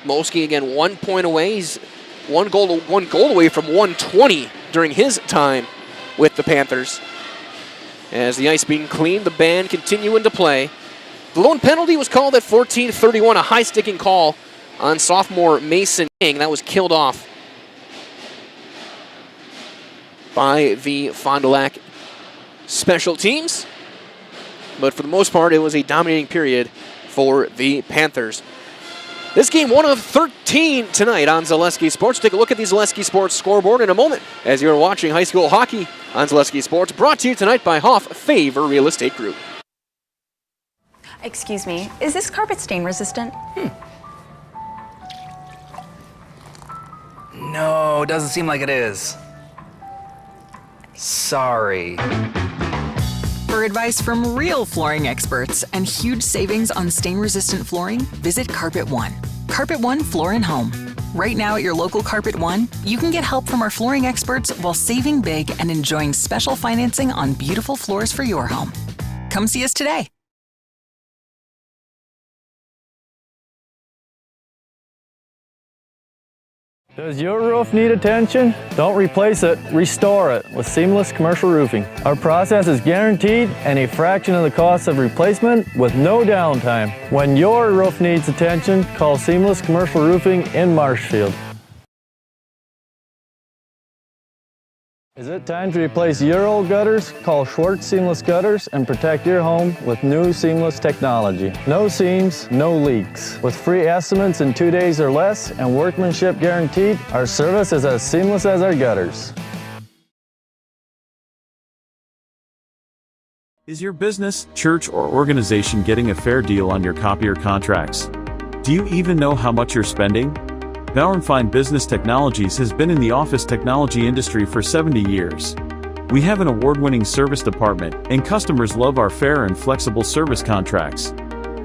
Molsky again 1 point away. He's one goal away from 120 during his time with the Panthers. As the ice being cleaned, the band continuing to play. The lone penalty was called at 14:31, a high-sticking call on sophomore Mason King. That was killed off by the Fond du Lac special teams. But for the most part, it was a dominating period for the Panthers. This game, 1 of 13 tonight on Zaleski Sports. Take a look at the Zaleski Sports scoreboard in a moment as you're watching high school hockey on Zaleski Sports, brought to you tonight by Hoff Favor Real Estate Group. Excuse me, is this carpet stain resistant? No, doesn't seem like it is. Sorry. For advice from real flooring experts and huge savings on stain-resistant flooring, visit Carpet One. Carpet One Floor and Home. Right now at your local Carpet One, you can get help from our flooring experts while saving big and enjoying special financing on beautiful floors for your home. Come see us today. Does your roof need attention? Don't replace it, restore it with Seamless Commercial Roofing. Our process is guaranteed and a fraction of the cost of replacement with no downtime. When your roof needs attention, call Seamless Commercial Roofing in Marshfield. Is it time to replace your old gutters? Call Schwartz Seamless Gutters and protect your home with new seamless technology. No seams, no leaks. With free estimates in 2 days or less and workmanship guaranteed, our service is as seamless as our gutters. Is your business, church, or organization getting a fair deal on your copier contracts? Do you even know how much you're spending? Bauer & Fine Business Technologies has been in the office technology industry for 70 years. We have an award-winning service department, and customers love our fair and flexible service contracts.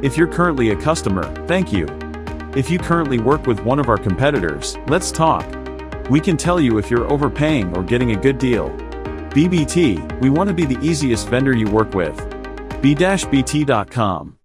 If you're currently a customer, thank you. If you currently work with one of our competitors, let's talk. We can tell you if you're overpaying or getting a good deal. BBT, we want to be the easiest vendor you work with. b-bt.com.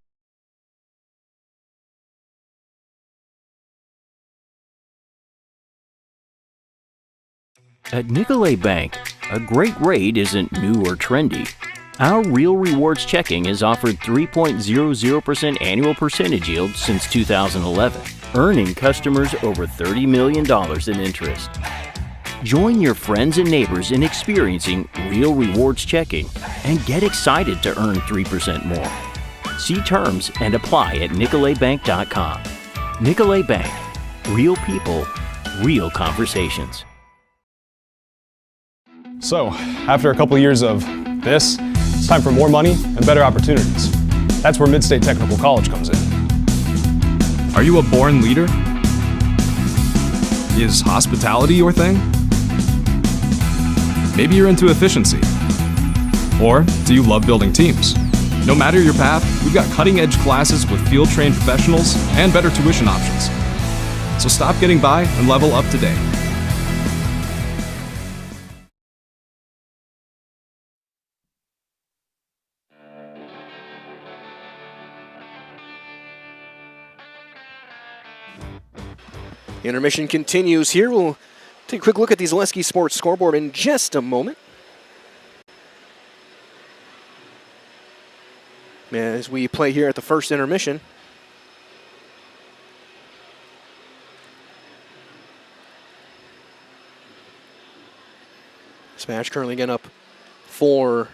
At Nicolet Bank, a great rate isn't new or trendy. Our Real Rewards checking has offered 3.00% annual percentage yield since 2011, earning customers over $30 million in interest. Join your friends and neighbors in experiencing Real Rewards checking and get excited to earn 3% more. See terms and apply at nicoletbank.com. Nicolet Bank. Real people, real conversations. So, after a couple years of this, it's time for more money and better opportunities. That's where Mid-State Technical College comes in. Are you a born leader? Is hospitality your thing? Maybe you're into efficiency. Or do you love building teams? No matter your path, we've got cutting-edge classes with field-trained professionals and better tuition options. So stop getting by and level up today. Intermission continues here. We'll take a quick look at the Zaleski Sports scoreboard in just a moment. As we play here at the first intermission. SPASH currently getting up 4-0.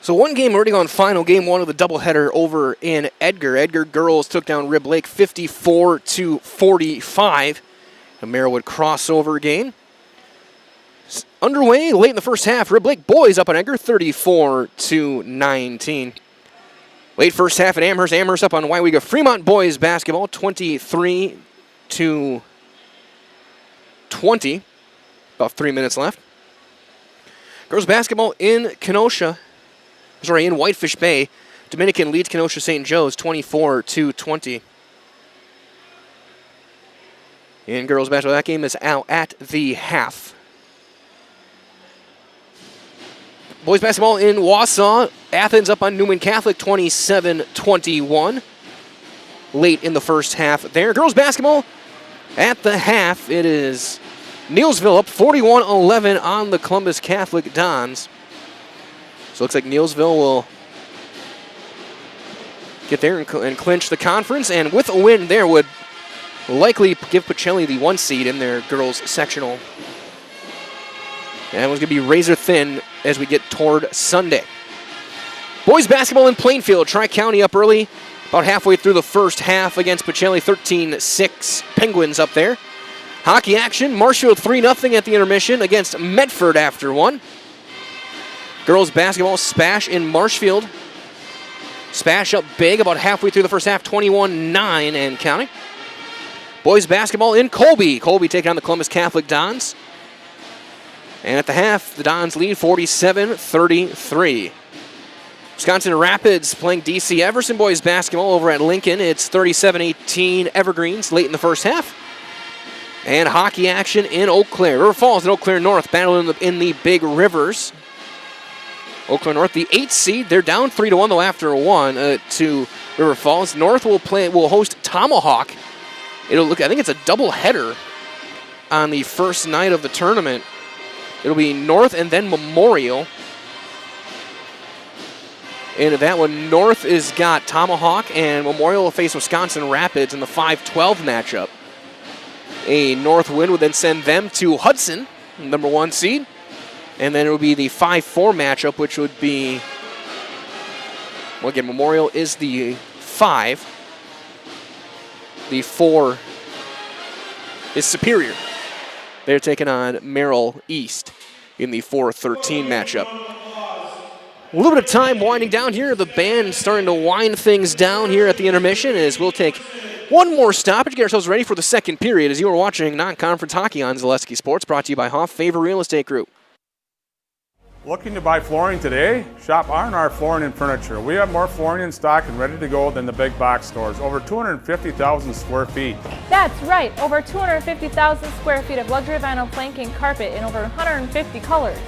So one game already gone final, game one of the doubleheader over in Edgar. Edgar girls took down Rib Lake 54-45. A Merrillwood crossover game. Underway late in the first half, Rib Lake boys up on Edgar 34-19. Late first half at Amherst. Amherst up on WIAA Fremont boys basketball 23-20. About 3 minutes left. Girls basketball in in Whitefish Bay. Dominican leads Kenosha St. Joe's 24-20. In girls basketball, that game is out at the half. Boys basketball in Wausau. Athens up on Newman Catholic 27-21. Late in the first half there. Girls basketball at the half. It is Neilsville up 41-11 on the Columbus Catholic Dons. So it looks like Neilsville will get there and clinch the conference. And with a win there would likely give Pacelli the 1 seed in their girls sectional. And it was going to be razor thin as we get toward Sunday. Boys basketball in Plainfield. Tri-County up early, about halfway through the first half against Pacelli, 13-6. Penguins up there. Hockey action, Marshfield 3-0 at the intermission against Medford after one. Girls basketball, SPASH in Marshfield. SPASH up big about halfway through the first half, 21-9 and counting. Boys basketball in Colby. Colby taking on the Columbus Catholic Dons. And at the half, the Dons lead 47-33. Wisconsin Rapids playing DC Everson boys basketball over at Lincoln. It's 37-18 Evergreens late in the first half. And hockey action in Eau Claire. River Falls and Eau Claire North battling in the Big Rivers. Eau Claire North, the 8th seed. They're down 3-1 though after one to River Falls. North will host Tomahawk. I think it's a double header on the first night of the tournament. It'll be North and then Memorial. And that one, North has got Tomahawk, and Memorial will face Wisconsin Rapids in the 5-12 matchup. A North win would then send them to Hudson, number 1 seed. And then it will be the 5-4 matchup, which would be, well, again, Memorial is the 5. The 4 is Superior. They're taking on Merrill East in the 4-13 matchup. A little bit of time winding down here. The band starting to wind things down here at the intermission as we'll take one more stoppage, get ourselves ready for the second period as you are watching non-conference hockey on Zaleski Sports, brought to you by Hoff Favor Real Estate Group. Looking to buy flooring today? Shop R&R Flooring and Furniture. We have more flooring in stock and ready to go than the big box stores. Over 250,000 square feet. That's right, over 250,000 square feet of luxury vinyl planking carpet in over 150 colors.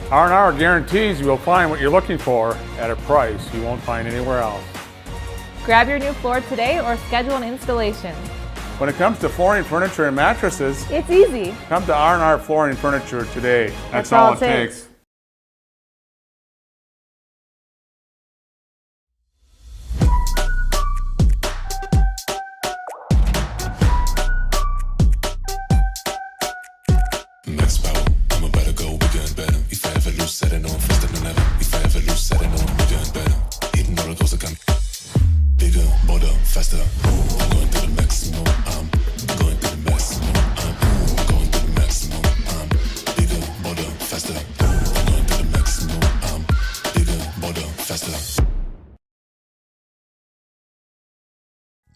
R&R guarantees you will find what you're looking for at a price you won't find anywhere else. Grab your new floor today or schedule an installation. When it comes to flooring, furniture, and mattresses, it's easy. Come to R&R Flooring and Furniture today. That's all it takes.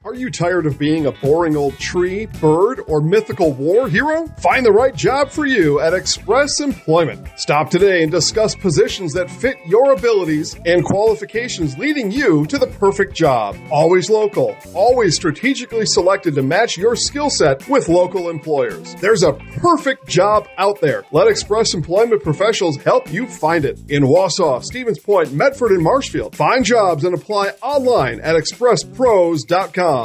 Are you tired of being a boring old tree, bird, or mythical war hero? Find the right job for you at Express Employment. Stop today and discuss positions that fit your abilities and qualifications, leading you to the perfect job. Always local, always strategically selected to match your skill set with local employers. There's a perfect job out there. Let Express Employment professionals help you find it. In Wausau, Stevens Point, Medford, and Marshfield. Find jobs and apply online at expresspros.com.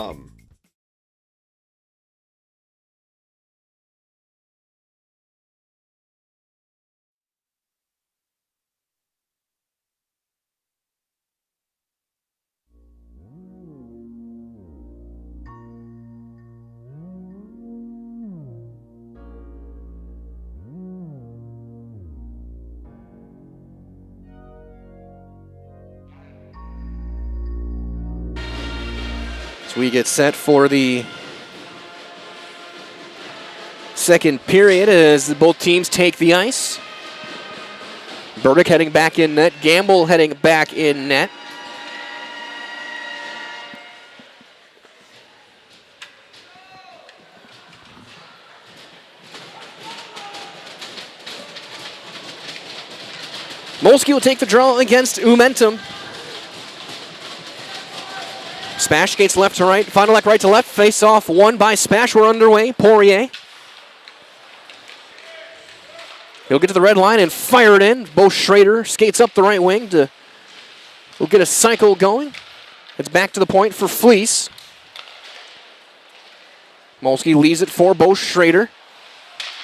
We get set for the second period as both teams take the ice. Burdick heading back in net. Gamble heading back in net. Molsky will take the draw against Umentum. Spash skates left to right, Fondolek right to left, face off won by Spash. We're underway, Poirier. He'll get to the red line and fire it in. Bo Schrader skates up the right wing to will get a cycle going. It's back to the point for Fleece. Molsky leaves it for Bo Schrader.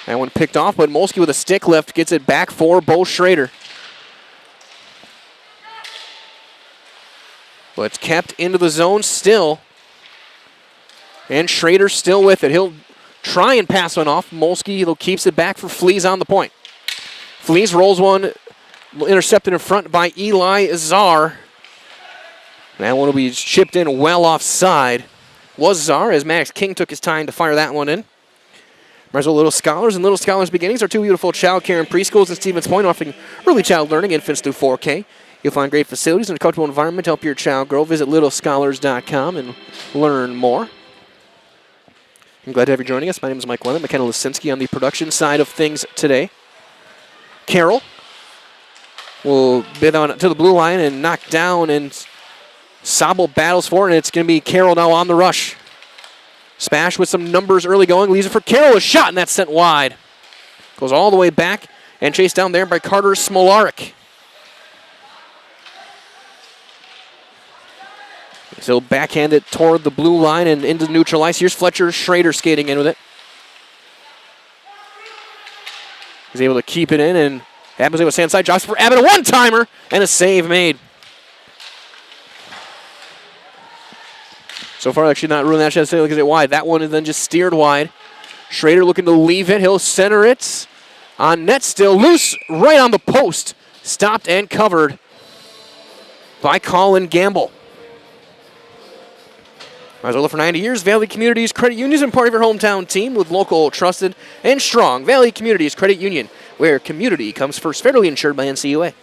That one picked off, but Molsky with a stick lift gets it back for Bo Schrader. But it's kept into the zone still. And Schrader still with it. He'll try and pass one off. Molsky keeps it back for Flees on the point. Flees rolls one, intercepted in front by Eli Czar. That one will be chipped in well offside. Was Czar as Max King took his time to fire that one in. Marsville Little Scholars and Little Scholars Beginnings are two beautiful child care and preschools in Stevens Point, offering early child learning, infants through 4K. You'll find great facilities and a comfortable environment to help your child grow. Visit littlescholars.com and learn more. I'm glad to have you joining us. My name is Mike Lemon, McKenna Lisinski on the production side of things today. Carroll will bid on to the blue line and knock down, and Sobel battles for it, and it's going to be Carroll now on the rush. Spash with some numbers early going, leaves it for Carroll, a shot, and that's sent wide. Goes all the way back and chased down there by Carter Smolaric. So backhand it toward the blue line and into neutral ice. Here's Fletcher Schrader skating in with it. He's able to keep it in, and Abbott was able to stand side. Josh for Abbott, a one-timer, and a save made. So far, actually not ruling that shot. Look at it wide. That one is then just steered wide. Schrader looking to leave it. He'll center it. On net still. Loose right on the post. Stopped and covered by Colin Gamble. As over for 90 years, Valley Communities Credit Union is a part of your hometown team with local, trusted, and strong Valley Communities Credit Union, where community comes first, federally insured by NCUA.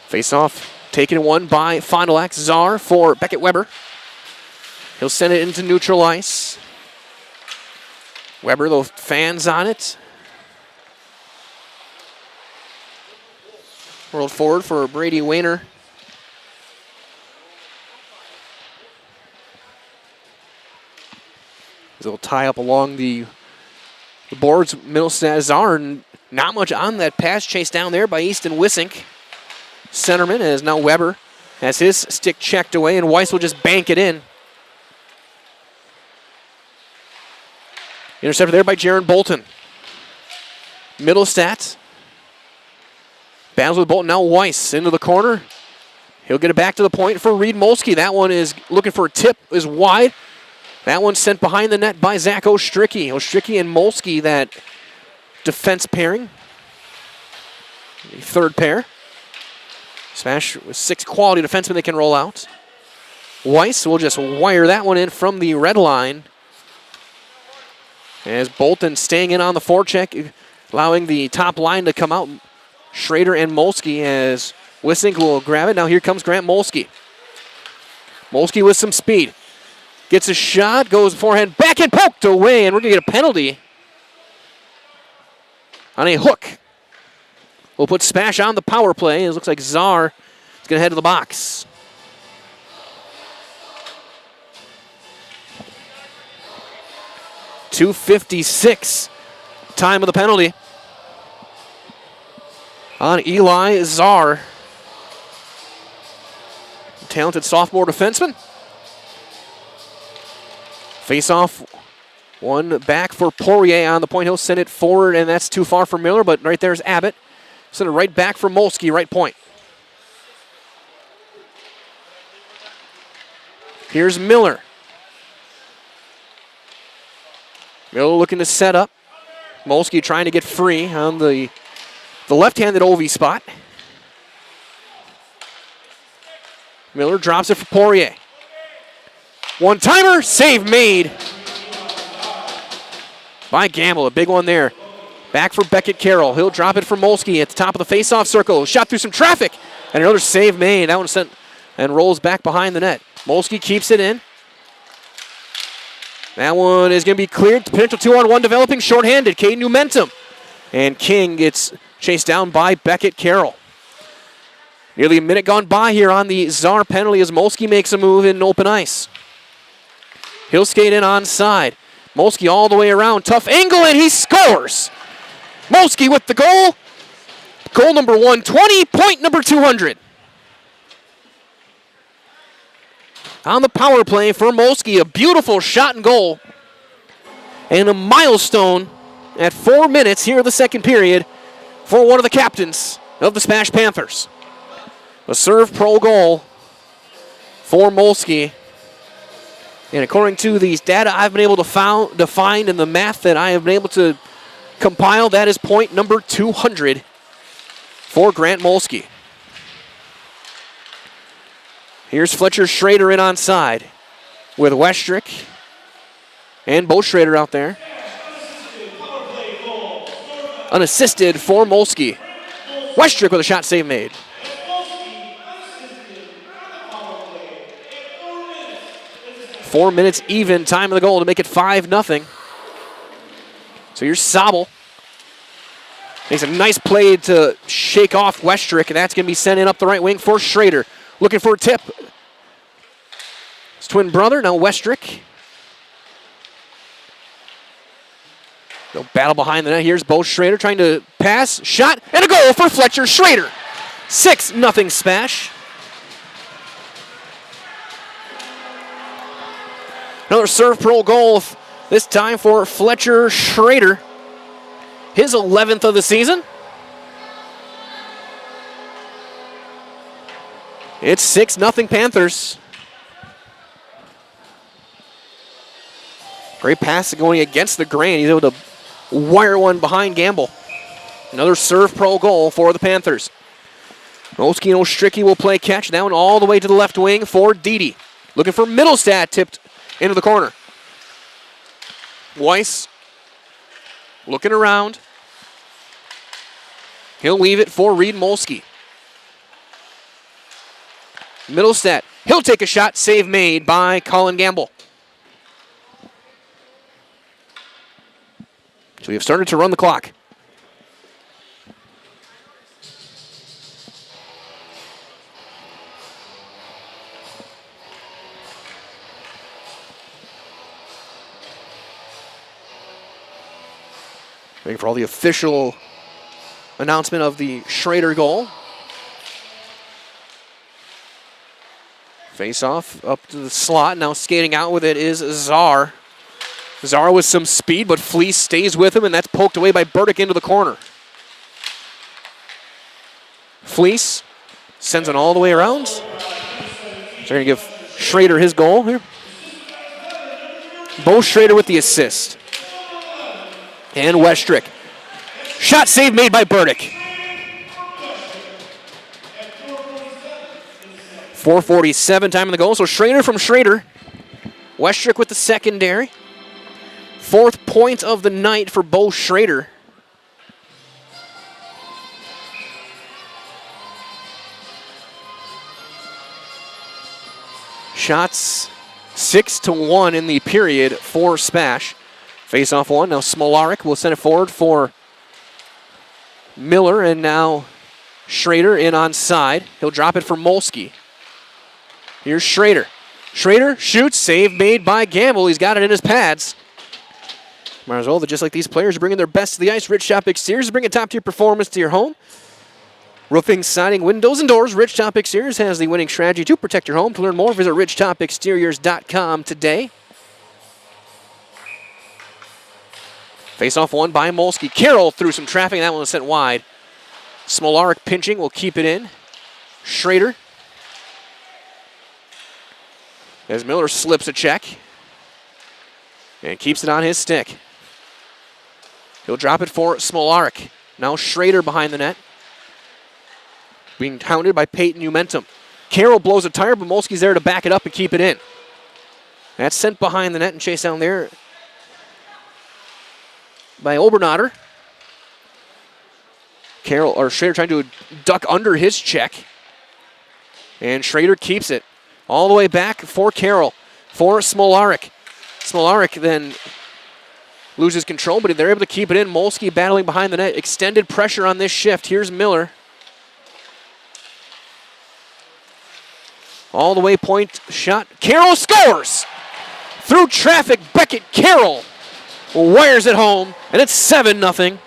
Face-off taken one by Fond du Lac. Czar for Beckett Weber. He'll send it into neutral ice. Weber, those fans on it. Rolled forward for Brady Wayner. They'll tie up along the boards. Middlestat Czar, and not much on that pass chase down there by Easton Wissink. Centerman, as now Weber has his stick checked away, and Weiss will just bank it in. Intercepted there by Jaron Bolton. Middlestat battles with Bolton. Now Weiss into the corner. He'll get it back to the point for Reed Molsky. That one is looking for a tip, is wide. That one's sent behind the net by Zach Ostricki. Ostricki and Molsky, that defense pairing. The third pair. Smash with 6 quality defensemen they can roll out. Weiss will just wire that one in from the red line. As Bolton staying in on the forecheck, allowing the top line to come out. Schrader and Molsky as Wissink will grab it. Now here comes Grant Molsky. Molsky with some speed. Gets a shot, goes forehand, backhand poked away, and we're going to get a penalty on a hook. We'll put Spash on the power play. It looks like Czar is going to head to the box. .256 time of the penalty on Eli Czar. Talented sophomore defenseman. Face-off, one back for Poirier on the point. He'll send it forward, and that's too far for Miller, but right there's Abbott. Send it right back for Molsky, right point. Here's Miller. Miller looking to set up. Molsky trying to get free on the left-handed Ovi spot. Miller drops it for Poirier. One-timer, save made by Gamble. A big one there. Back for Beckett Carroll. He'll drop it for Molsky at the top of the face-off circle. Shot through some traffic, and another save made. That one sent and rolls back behind the net. Molsky keeps it in. That one is going to be cleared. Potential 2-on-1 developing, shorthanded. Caden Momentum. And King gets chased down by Beckett Carroll. Nearly a minute gone by here on the Czar penalty as Molsky makes a move in open ice. He'll skate in onside. Molsky all the way around. Tough angle, and he scores. Molsky with the goal. Goal number 120, point number 200. On the power play for Molsky, a beautiful shot and goal. And a milestone at 4 minutes here in the second period for one of the captains of the Smash Panthers. A serve pro goal for Molsky. And according to these data I've been able to find and the math that I have been able to compile, that is point number 200 for Grant Molsky. Here's Fletcher Schrader in onside with Westrick and Bo Schrader out there. Unassisted for Molsky. Westrick with a shot save made. Four minutes even, time of the goal to make it 5-0. So here's Sobel. Makes a nice play to shake off Westrick, and that's going to be sent in up the right wing for Schrader. Looking for a tip. His twin brother, now Westrick. They'll battle behind the net. Here's Bo Schrader trying to pass, shot, and a goal for Fletcher Schrader. 6-0 Smash. Another serve pro goal, this time for Fletcher Schrader. His 11th of the season. It's 6-0 Panthers. Great pass going against the grain. He's able to wire one behind Gamble. Another serve pro goal for the Panthers. Molsky and Ostricki will play catch. That one all the way to the left wing for Dede. Looking for Middlestad, tipped into the corner. Weiss looking around. He'll leave it for Reed Molsky. Middlestad, he'll take a shot. Save made by Colin Gamble. So we have started to run the clock. Waiting for all the official announcement of the Schrader goal. Face off up to the slot. Now skating out with it is Czar. Czar with some speed, but Fleece stays with him, and that's poked away by Burdick into the corner. Fleece sends it all the way around. So they're going to give Schrader his goal here. Bo Schrader with the assist. And Westrick. Shot save made by Burdick. 4:47 time in the goal. So Schrader from Schrader. Westrick with the secondary. 4th point of the night for Bo Schrader. Shots 6-1 in the period for SPASH. Face off one. Now Smolaric will send it forward for Miller, and now Schrader in on side. He'll drop it for Molsky. Here's Schrader. Schrader shoots. Save made by Gamble. He's got it in his pads. Might as well, just like these players are bringing their best to the ice. Rich Top Exteriors is bringing top-tier performance to your home. Roofing, siding, windows, and doors. Rich Top Exteriors has the winning strategy to protect your home. To learn more, visit richtopexteriors.com today. Face-off one by Molsky. Carroll through some traffic, and that one was sent wide. Smolaric pinching will keep it in. Schrader. As Miller slips a check. And keeps it on his stick. He'll drop it for Smolaric. Now Schrader behind the net. Being hounded by Peyton Umentum. Carroll blows a tire, but Molsky's there to back it up and keep it in. That's sent behind the net and chased down there by Obernatter. Schrader trying to duck under his check. And Schrader keeps it. All the way back for Carroll. For Smolaric. Smolaric then loses control, but they're able to keep it in. Molsky battling behind the net. Extended pressure on this shift. Here's Miller. All the way point shot. Carroll scores! Through traffic, Beckett Carroll wires it home, and it's 7-0.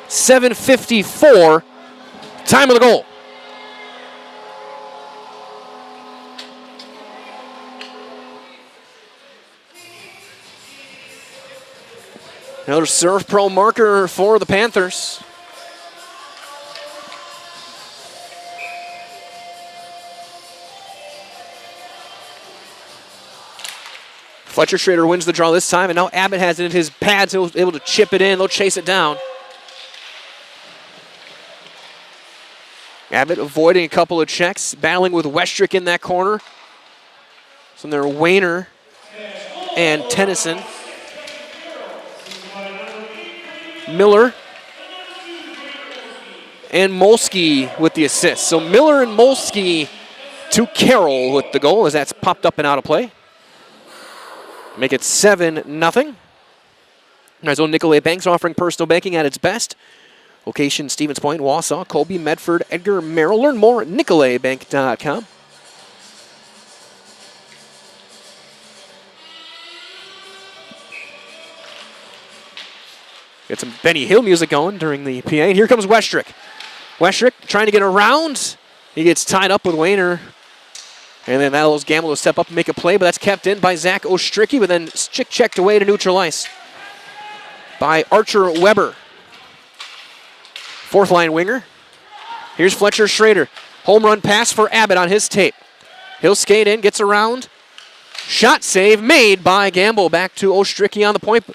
7:54, time of the goal. Another Surf Pro marker for the Panthers. Fletcher Schrader wins the draw this time, and now Abbott has it in his pads. He'll be able to chip it in. They'll chase it down. Abbott avoiding a couple of checks, battling with Westrick in that corner. So there are Wayner and Tennyson. Miller and Molsky with the assist. So Miller and Molsky to Carroll with the goal as that's popped up and out of play. Make it 7-0. As well, Nicolay Banks offering personal banking at its best. Location Stevens Point, Wausau, Colby, Medford, Edgar, Merrill. Learn more at nicolaybank.com. Get some Benny Hill music going during the PA. And here comes Westrick. Westrick trying to get around. He gets tied up with Wayner. And then that allows Gamble to step up and make a play, but that's kept in by Zach Ostricki, but then checked away to neutral ice by Archer Weber. 4th line winger. Here's Fletcher Schrader. Home run pass for Abbott on his tape. He'll skate in, gets around. Shot save made by Gamble. Back to Ostricki on the point.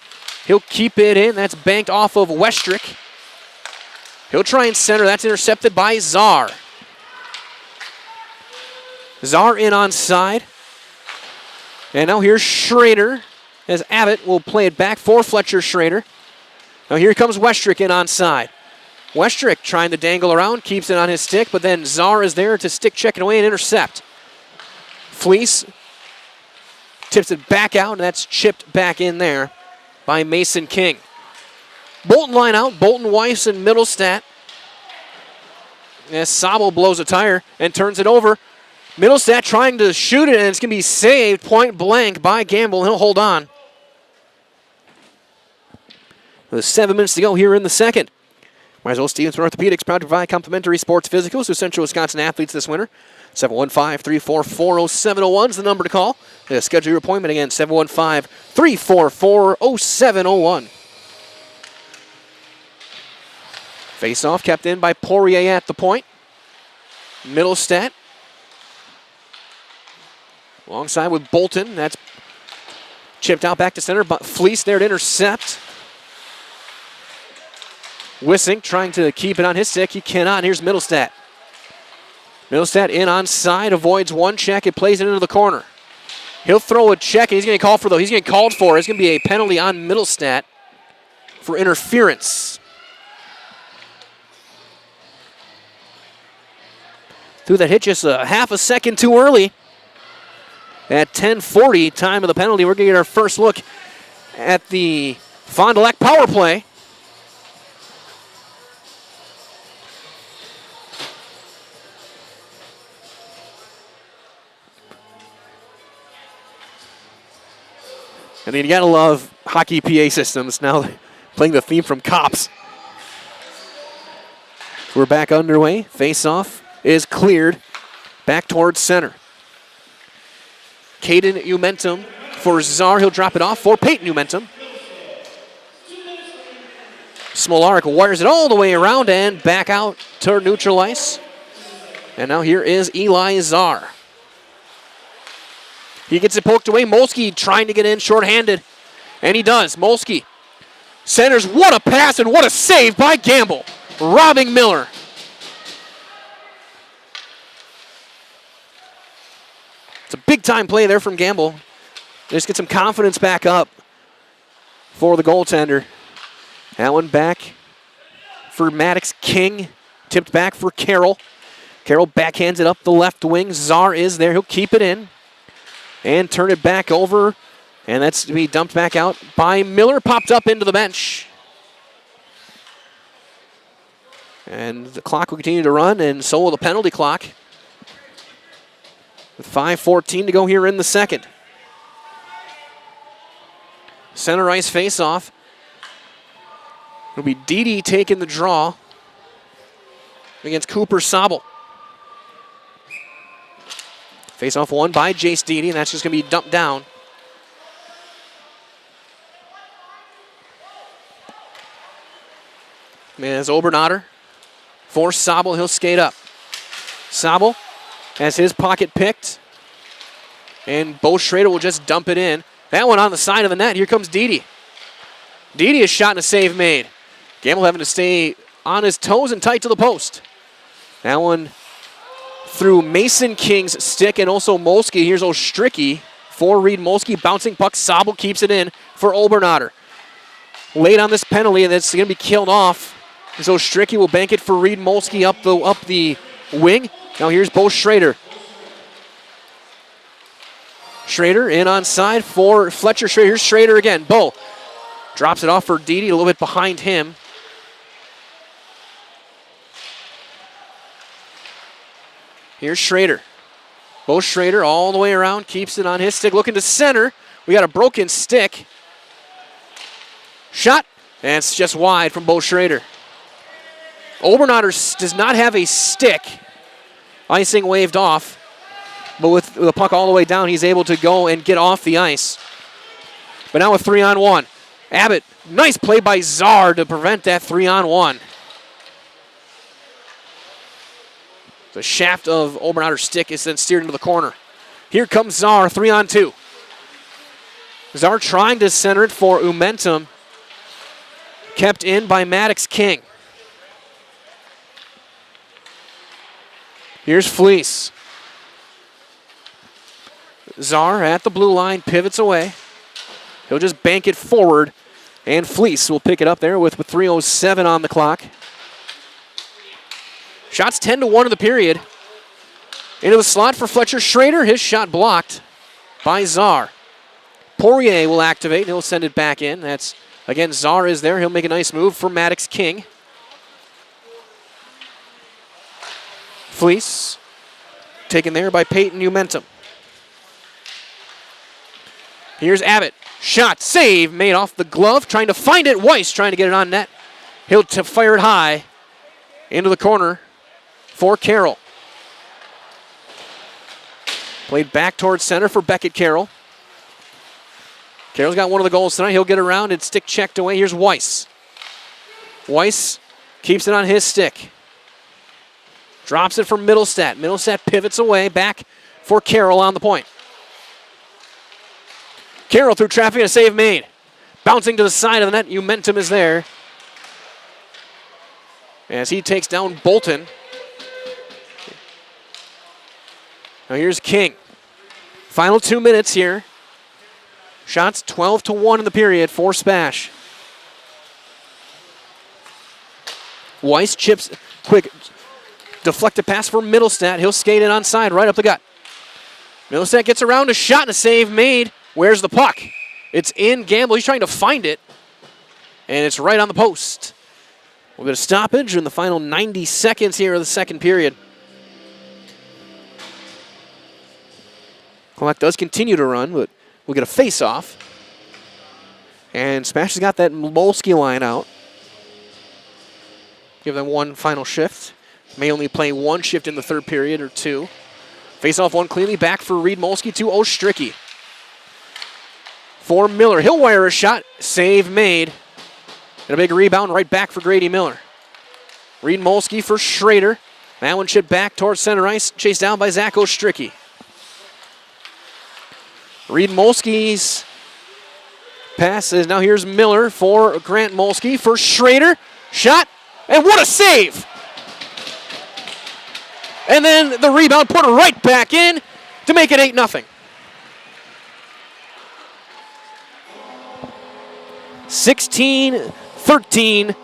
He'll keep it in. That's banked off of Westrick. He'll try and center. That's intercepted by Czar. Czar in onside. And now here's Schrader as Abbott will play it back for Fletcher Schrader. Now here comes Westrick in onside. Westrick trying to dangle around, keeps it on his stick, but then Czar is there to stick check it away and intercept. Fleece tips it back out, and that's chipped back in there by Mason King. Bolton line out, Bolton, Weiss, and Middlestat. As Sabo blows a tire and turns it over. Middlestat trying to shoot it, and it's going to be saved point blank by Gamble. He'll hold on. With 7 minutes to go here in the second. Marzell Stevenson Orthopedics proud to provide complimentary sports physicals to Central Wisconsin athletes this winter. 715-344-0701 is the number to call. Schedule your appointment again, 715-344-0701. Face-off kept in by Poirier at the point. Middlestat. Alongside with Bolton. That's chipped out back to center, but Fleece there to intercept. Wissink trying to keep it on his stick. He cannot. Here's Middlestat. Middlestat in onside, avoids one check. It plays it into the corner. He'll throw a check, and he's going to call for, though. He's getting called for. It's going to be a penalty on Middlestat for interference. Threw that hit just a half a second too early. At 10:40, time of the penalty, we're going to get our first look at the Fond du Lac power play. I mean, you gotta love hockey PA systems now playing the theme from Cops. We're back underway. Face-off is cleared back towards center. Caden Umentum for Czar. He'll drop it off for Peyton Umentum. Smolarek wires it all the way around and back out to neutral ice. And now here is Eli Czar. He gets it poked away. Molsky trying to get in shorthanded. And he does. Molsky centers. What a pass and what a save by Gamble. Robbing Miller. It's a big-time play there from Gamble. Just get some confidence back up for the goaltender. That one back for Maddox King. Tipped back for Carroll. Carroll backhands it up the left wing. Czar is there. He'll keep it in. And turn it back over. And that's to be dumped back out by Miller. Popped up into the bench. And the clock will continue to run, and so will the penalty clock. With 5:14 to go here in the second. Center ice face-off. It'll be Dede taking the draw against Cooper Sobel. Face-off won by Jace Dede, and that's just going to be dumped down. Man, it's Obernatter for Sobel. He'll skate up. Sobel has his pocket picked, and Bo Schrader will just dump it in. That one on the side of the net. Here comes Dede. Dede is shot and a save made. Gamble having to stay on his toes and tight to the post. That one through Mason King's stick and also Molsky. Here's Ostricky for Reed Molsky. Bouncing puck. Sobel keeps it in for Obernatter. Late on this penalty, and it's going to be killed off. So Ostricky will bank it for Reed Molsky up the wing. Now here's Bo Schrader. Schrader in on side for Fletcher Schrader. Here's Schrader again. Bo drops it off for Dede, a little bit behind him. Here's Schrader. Bo Schrader all the way around, keeps it on his stick, looking to center. We got a broken stick. Shot, and it's just wide from Bo Schrader. Obernatter does not have a stick. Icing waved off. But with the puck all the way down, he's able to go and get off the ice. But now a 3-on-1. Abbott, nice play by Czar to prevent that 3-on-1. The shaft of Obernatter's stick is then steered into the corner. Here comes Czar, 3-on-2. Czar trying to center it for Umentum. Kept in by Maddox King. Here's Fleece. Czar at the blue line, pivots away. He'll just bank it forward, and Fleece will pick it up there with 3:07 on the clock. Shots 10-1 in the period. Into the slot for Fletcher Schrader. His shot blocked by Czar. Poirier will activate, and he'll send it back in. That's, again, Czar is there. He'll make a nice move for Maddox King. Fleece taken there by Peyton Umentum. Here's Abbott. Shot, save, made off the glove. Trying to find it. Weiss trying to get it on net. He'll fire it high into the corner for Carroll. Played back towards center for Beckett Carroll. Carroll's got one of the goals tonight. He'll get around and stick checked away. Here's Weiss. Weiss keeps it on his stick. Drops it for Middlestat. Middlestat pivots away. Back for Carroll on the point. Carroll through traffic and a save made. Bouncing to the side of the net. Umentum is there. As he takes down Bolton. Now here's King. Final 2 minutes here. Shots 12-1 in the period for Spash. Weiss chips quick. Deflected pass for Middlestat. He'll skate it onside right up the gut. Middlestat gets around a shot and a save made. Where's the puck? It's in Gamble. He's trying to find it. And it's right on the post. We'll get a stoppage in the final 90 seconds here of the second period. Clock does continue to run, but we'll get a face-off. And Spash has got that Molsky line out. Give them one final shift. May only play one shift in the third period or two. Face-off one cleanly back for Reed Molsky to Ostricky. For Miller. He'll wire a shot. Save made. And a big rebound right back for Grady Miller. Reed Molsky for Schrader. That one chipped back towards center ice. Chased down by Zach Ostricky. Reed Molsky's pass is now here's Miller for Grant Molsky for Schrader. Shot. And what a save! And then the rebound put it right back in to make it 8-0. 16-13,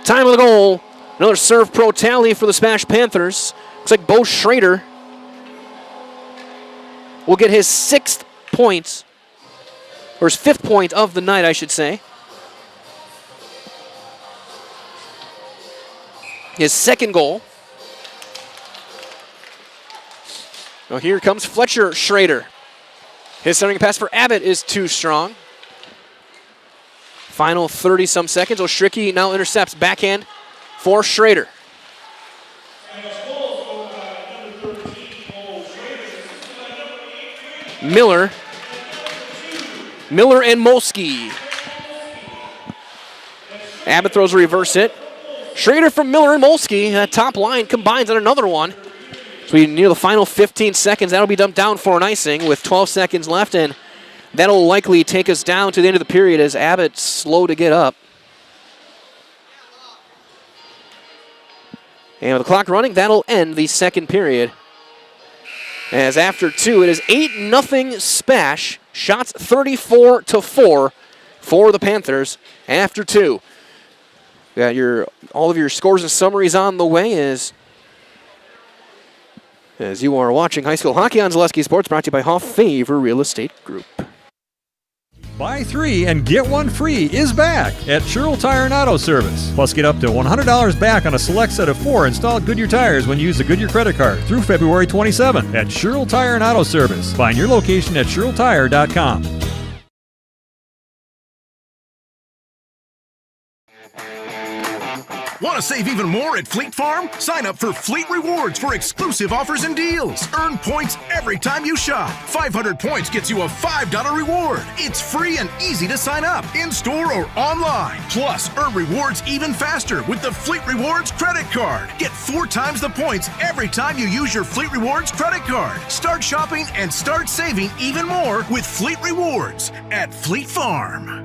time of the goal. Another serve pro tally for the Smash Panthers. Looks like Bo Schrader will get his 6th points, or his 5th point of the night, I should say. His 2nd goal. Now here comes Fletcher Schrader. His centering pass for Abbott is too strong. Final 30-some seconds. Ostricky now intercepts backhand for Schrader. Miller and Molsky. Abbott throws a reverse hit. Schrader from Miller and Molsky. That top line combines on another one. So we near the final 15 seconds. That'll be dumped down for an icing with 12 seconds left, and that'll likely take us down to the end of the period as Abbott's slow to get up. And with the clock running, that'll end the second period. As after 2, it is 8-0 Spash. Shots 34-4 for the Panthers after 2. Got all of your scores and summaries on the way as you are watching high school hockey on Zaleski Sports, brought to you by Hoff Favor Real Estate Group. Buy 3 and get 1 free is back at Sherrill Tire and Auto Service. Plus, get up to $100 back on a select set of 4 installed Goodyear tires when you use the Goodyear credit card through February 27 at Sherrill Tire and Auto Service. Find your location at SherrillTire.com. Want to save even more at Fleet Farm? Sign up for Fleet Rewards for exclusive offers and deals. Earn points every time you shop. 500 points gets you a $5 reward. It's free and easy to sign up, in-store or online. Plus, earn rewards even faster with the Fleet Rewards credit card. Get 4 times the points every time you use your Fleet Rewards credit card. Start shopping and start saving even more with Fleet Rewards at Fleet Farm.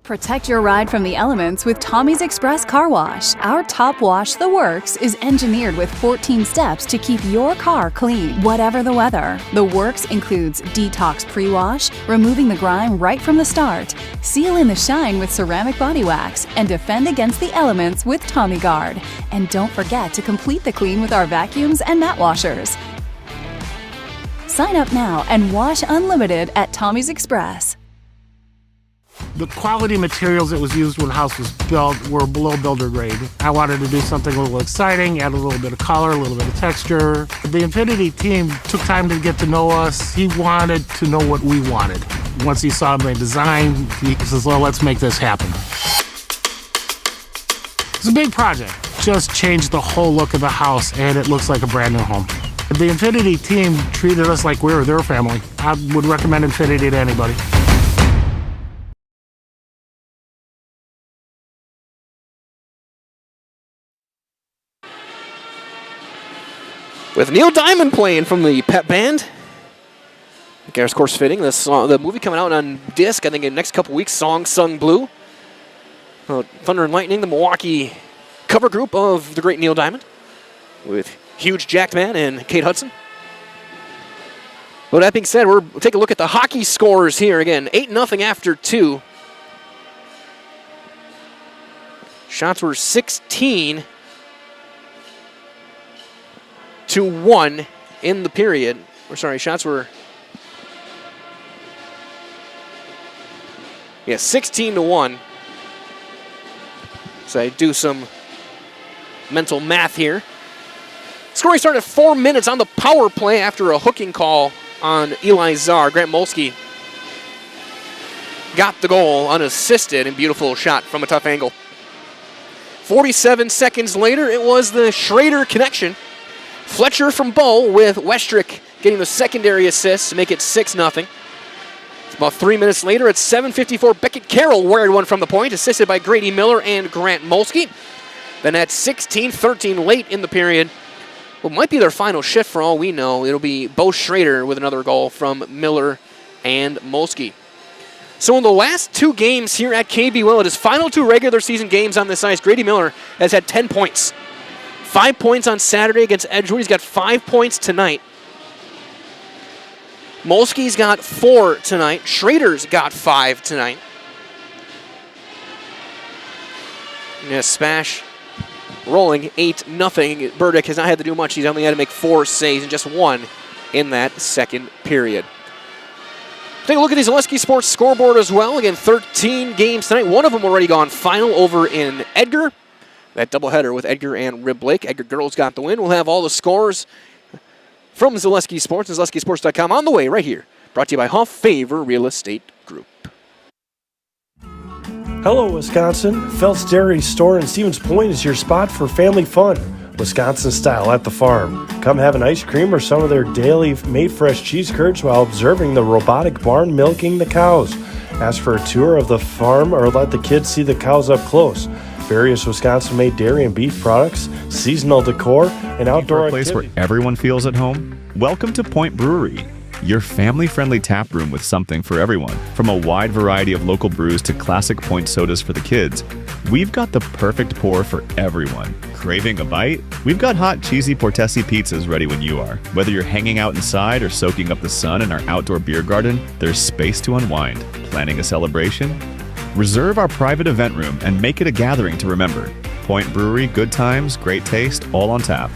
Protect your ride from the elements with Tommy's Express Car Wash. Our top wash, The Works, is engineered with 14 steps to keep your car clean, whatever the weather. The Works includes detox pre-wash, removing the grime right from the start, seal in the shine with ceramic body wax, and defend against the elements with Tommy Guard. And don't forget to complete the clean with our vacuums and mat washers. Sign up now and wash unlimited at Tommy's Express. The quality materials that was used when the house was built were below builder grade. I wanted to do something a little exciting, add a little bit of color, a little bit of texture. The Infinity team took time to get to know us. He wanted to know what we wanted. Once he saw my design, he says, well, let's make this happen. It's a big project. Just changed the whole look of the house, and it looks like a brand new home. The Infinity team treated us like we were their family. I would recommend Infinity to anybody. With Neil Diamond playing from the Pep Band. Garrett's Course Fitting, the movie coming out on disc, I think in the next couple weeks, Song Sung Blue. Thunder and Lightning, the Milwaukee cover group of the great Neil Diamond, with Huge Jacked Man and Kate Hudson. But that being said, we'll take a look at the hockey scores here again. 8-0 after 2. Shots were 16-1 in the period. Shots were 16-1. So I do some mental math here. Scoring started at 4 minutes on the power play after a hooking call on Eli Czar. Grant Molsky got the goal unassisted and beautiful shot from a tough angle. 47 seconds later, it was the Schrader connection. Fletcher from Bow with Westrick getting the secondary assist to make it 6-0. About 3 minutes later, at 7:54, Beckett Carroll wired one from the point, assisted by Grady Miller and Grant Molsky. Then at 16-13 late in the period, what might be their final shift for all we know, it'll be Bo Schrader with another goal from Miller and Molsky. So in the last 2 games here at KB Willett, his final 2 regular season games on this ice, Grady Miller has had 10 points. 5 points on Saturday against Edgewood. He's got 5 points tonight. Molsky's got 4 tonight. Schrader's got 5 tonight. Yeah, SPASH rolling 8-0. Burdick has not had to do much. He's only had to make 4 saves and just 1 in that second period. Take a look at the Zaleski Sports scoreboard as well. Again, 13 games tonight. One of them already gone final over in Edgar. That doubleheader with Edgar and Rib Lake. Edgar girls got the win. We'll have all the scores from Zaleski Sports and ZaleskiSports.com on the way right here. Brought to you by Huff Favor Real Estate Group. Hello, Wisconsin. Felt's Dairy Store in Stevens Point is your spot for family fun. Wisconsin style at the farm. Come have an ice cream or some of their daily made fresh cheese curds while observing the robotic barn milking the cows. Ask for a tour of the farm or let the kids see the cows up close. Various Wisconsin-made dairy and beef products, seasonal decor, and outdoor activities. A place where everyone feels at home? Welcome to Point Brewery, your family-friendly tap room with something for everyone. From a wide variety of local brews to classic Point sodas for the kids, we've got the perfect pour for everyone. Craving a bite? We've got hot, cheesy Portesi pizzas ready when you are. Whether you're hanging out inside or soaking up the sun in our outdoor beer garden, there's space to unwind. Planning a celebration? Reserve our private event room and make it a gathering to remember. Point Brewery, good times, great taste, all on tap.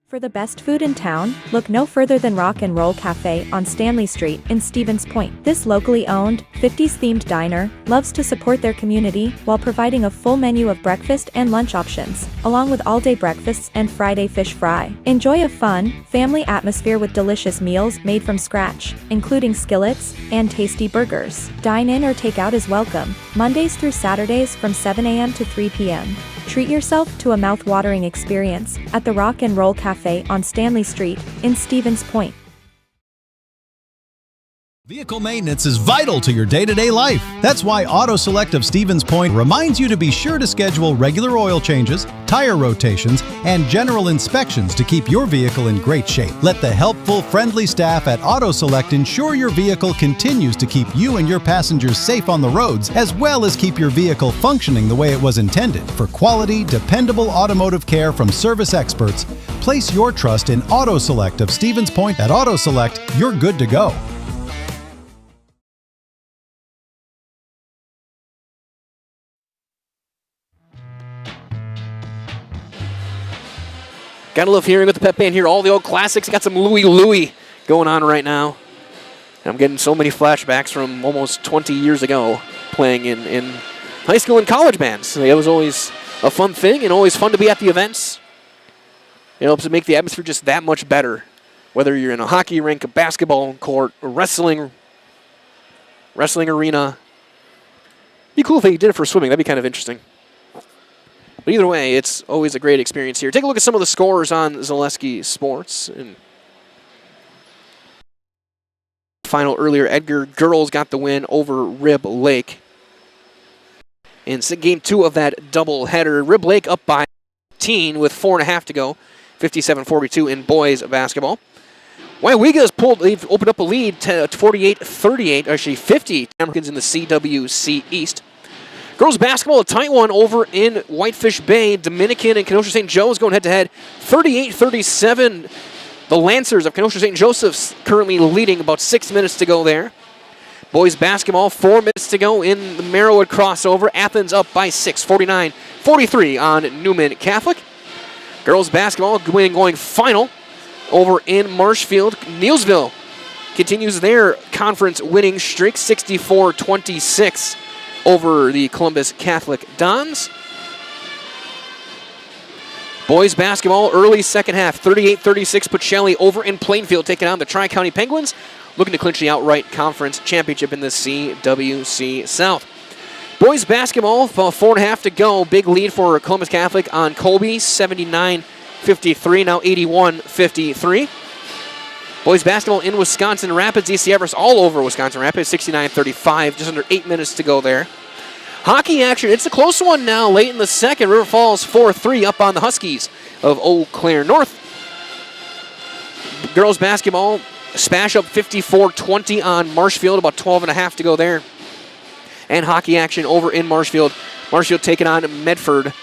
For the best food in town, look no further than Rock and Roll Cafe on Stanley Street in Stevens Point. This locally owned, 50s-themed diner loves to support their community while providing a full menu of breakfast and lunch options, along with all-day breakfasts and Friday fish fry. Enjoy a fun, family atmosphere with delicious meals made from scratch, including skillets and tasty burgers. Dine in or take out is welcome, Mondays through Saturdays from 7 a.m. to 3 p.m. Treat yourself to a mouth-watering experience at the Rock and Roll Cafe on Stanley Street in Stevens Point. Vehicle maintenance is vital to your day-to-day life. That's why Auto Select of Stevens Point reminds you to be sure to schedule regular oil changes, tire rotations, and general inspections to keep your vehicle in great shape. Let the helpful, friendly staff at Auto Select ensure your vehicle continues to keep you and your passengers safe on the roads, as well as keep your vehicle functioning the way it was intended. For quality, dependable automotive care from service experts, place your trust in Auto Select of Stevens Point. At Auto Select, you're good to go. Gotta love hearing with the pep band here. All the old classics. Got some Louie Louie going on right now. And I'm getting so many flashbacks from almost 20 years ago playing in high school and college bands. It was always a fun thing and always fun to be at the events. It helps to make the atmosphere just that much better. Whether you're in a hockey rink, a basketball court, a wrestling arena. It'd be cool if they did it for swimming. That'd be kind of interesting. But either way, it's always a great experience here. Take a look at some of the scores on Zaleski Sports. And final earlier, Edgar girls got the win over Rib Lake. In game 2 of that doubleheader, Rib Lake up by 18 with 4.5 to go, 57-42 in boys basketball. WIAA they've opened up a lead to 48-38, actually 50 Americans in the CWC East. Girls basketball, a tight one over in Whitefish Bay. Dominican and Kenosha St. Joe's going head-to-head. 38-37. The Lancers of Kenosha St. Joseph's currently leading, about 6 minutes to go there. Boys basketball, 4 minutes to go in the Merrillwood crossover. Athens up by 6, 49-43 on Newman Catholic. Girls basketball going final over in Marshfield. Neilsville continues their conference winning streak, 64-26. Over the Columbus Catholic Dons. Boys basketball, early second half, 38-36. Pacelli over in Plainfield, taking on the Tri-County Penguins, looking to clinch the outright conference championship in the CWC South. Boys basketball, 4.5 to go. Big lead for Columbus Catholic on Colby, 79-53, now 81-53. Boys basketball in Wisconsin Rapids, EC Everest all over Wisconsin Rapids, 69-35, just under 8 minutes to go there. Hockey action, it's a close one now, late in the second. River Falls 4-3 up on the Huskies of Eau Claire North. Girls basketball, SPASH up 54-20 on Marshfield, about 12.5 to go there. And hockey action over in Marshfield. Marshfield taking on Medford.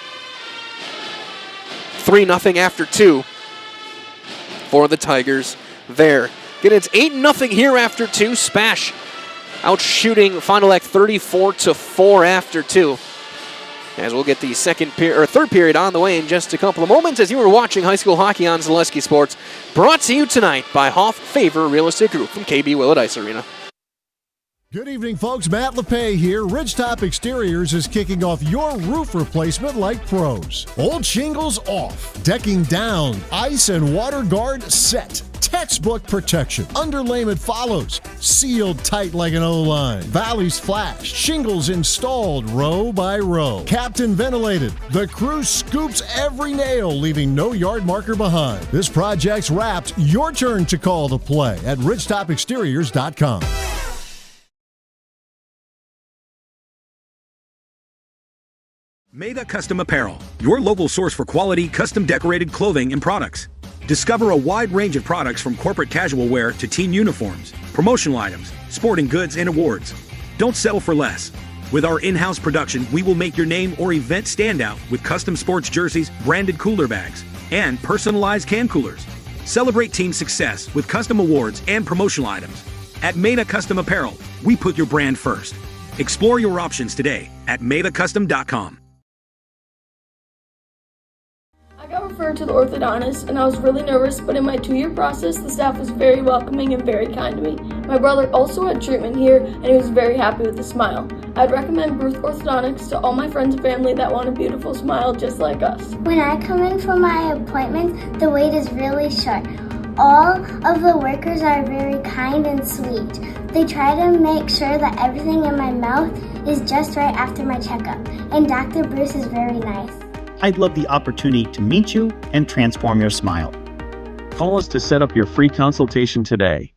3-0 after 2 for the Tigers there. Again, it's 8-0 here after 2. SPASH out shooting Fond du Lac 34-4 after 2. As we'll get the third period on the way in just a couple of moments as you are watching high school hockey on Zaleski Sports, brought to you tonight by Hoff Favor Real Estate Group from KB Willett Ice Arena. Good evening, folks. Matt LePay here. Ridgetop Exteriors is kicking off your roof replacement like pros. Old shingles off, decking down, ice and water guard set. Textbook protection. Underlayment follows. Sealed tight like an O-line. Valleys flashed. Shingles installed row by row. Captain ventilated. The crew scoops every nail, leaving no yard marker behind. This project's wrapped. Your turn to call the play at ridgetopexteriors.com. Maida Custom Apparel, your local source for quality, custom decorated clothing and products. Discover a wide range of products from corporate casual wear to team uniforms, promotional items, sporting goods, and awards. Don't settle for less. With our in-house production, we will make your name or event stand out with custom sports jerseys, branded cooler bags, and personalized can coolers. Celebrate team success with custom awards and promotional items. At Maida Custom Apparel, we put your brand first. Explore your options today at maidacustom.com. I got referred to the orthodontist and I was really nervous, but in my 2-year process, the staff was very welcoming and very kind to me. My brother also had treatment here and he was very happy with the smile. I'd recommend Bruce Orthodontics to all my friends and family that want a beautiful smile just like us. When I come in for my appointment, the wait is really short. All of the workers are very kind and sweet. They try to make sure that everything in my mouth is just right after my checkup, and Dr. Bruce is very nice. I'd love the opportunity to meet you and transform your smile. Call us to set up your free consultation today.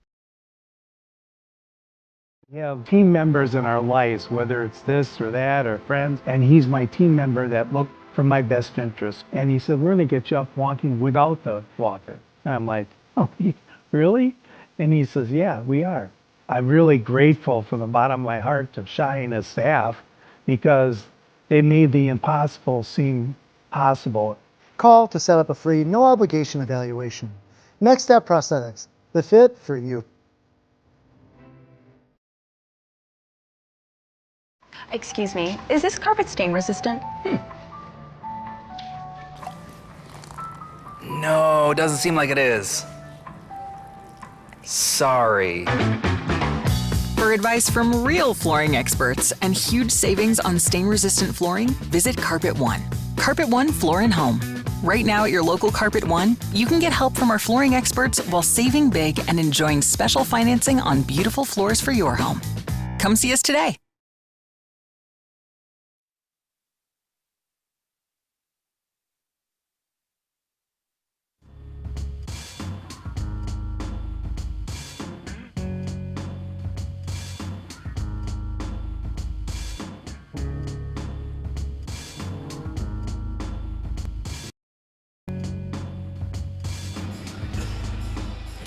We have team members in our lives, whether it's this or that or friends, and he's my team member that look for my best interest. And he said, we're going to get you up walking without the walker. And I'm like, oh, really? And he says, yeah, we are. I'm really grateful from the bottom of my heart to Shai and his staff because they made the impossible seem possible. Call to set up a free, no obligation evaluation. Next Step Prosthetics, the fit for you. Excuse me, is this carpet stain resistant? No, doesn't seem like it is. Sorry. For advice from real flooring experts and huge savings on stain-resistant flooring, visit Carpet One. Carpet One Floor and Home. Right now at your local Carpet One, you can get help from our flooring experts while saving big and enjoying special financing on beautiful floors for your home. Come see us today.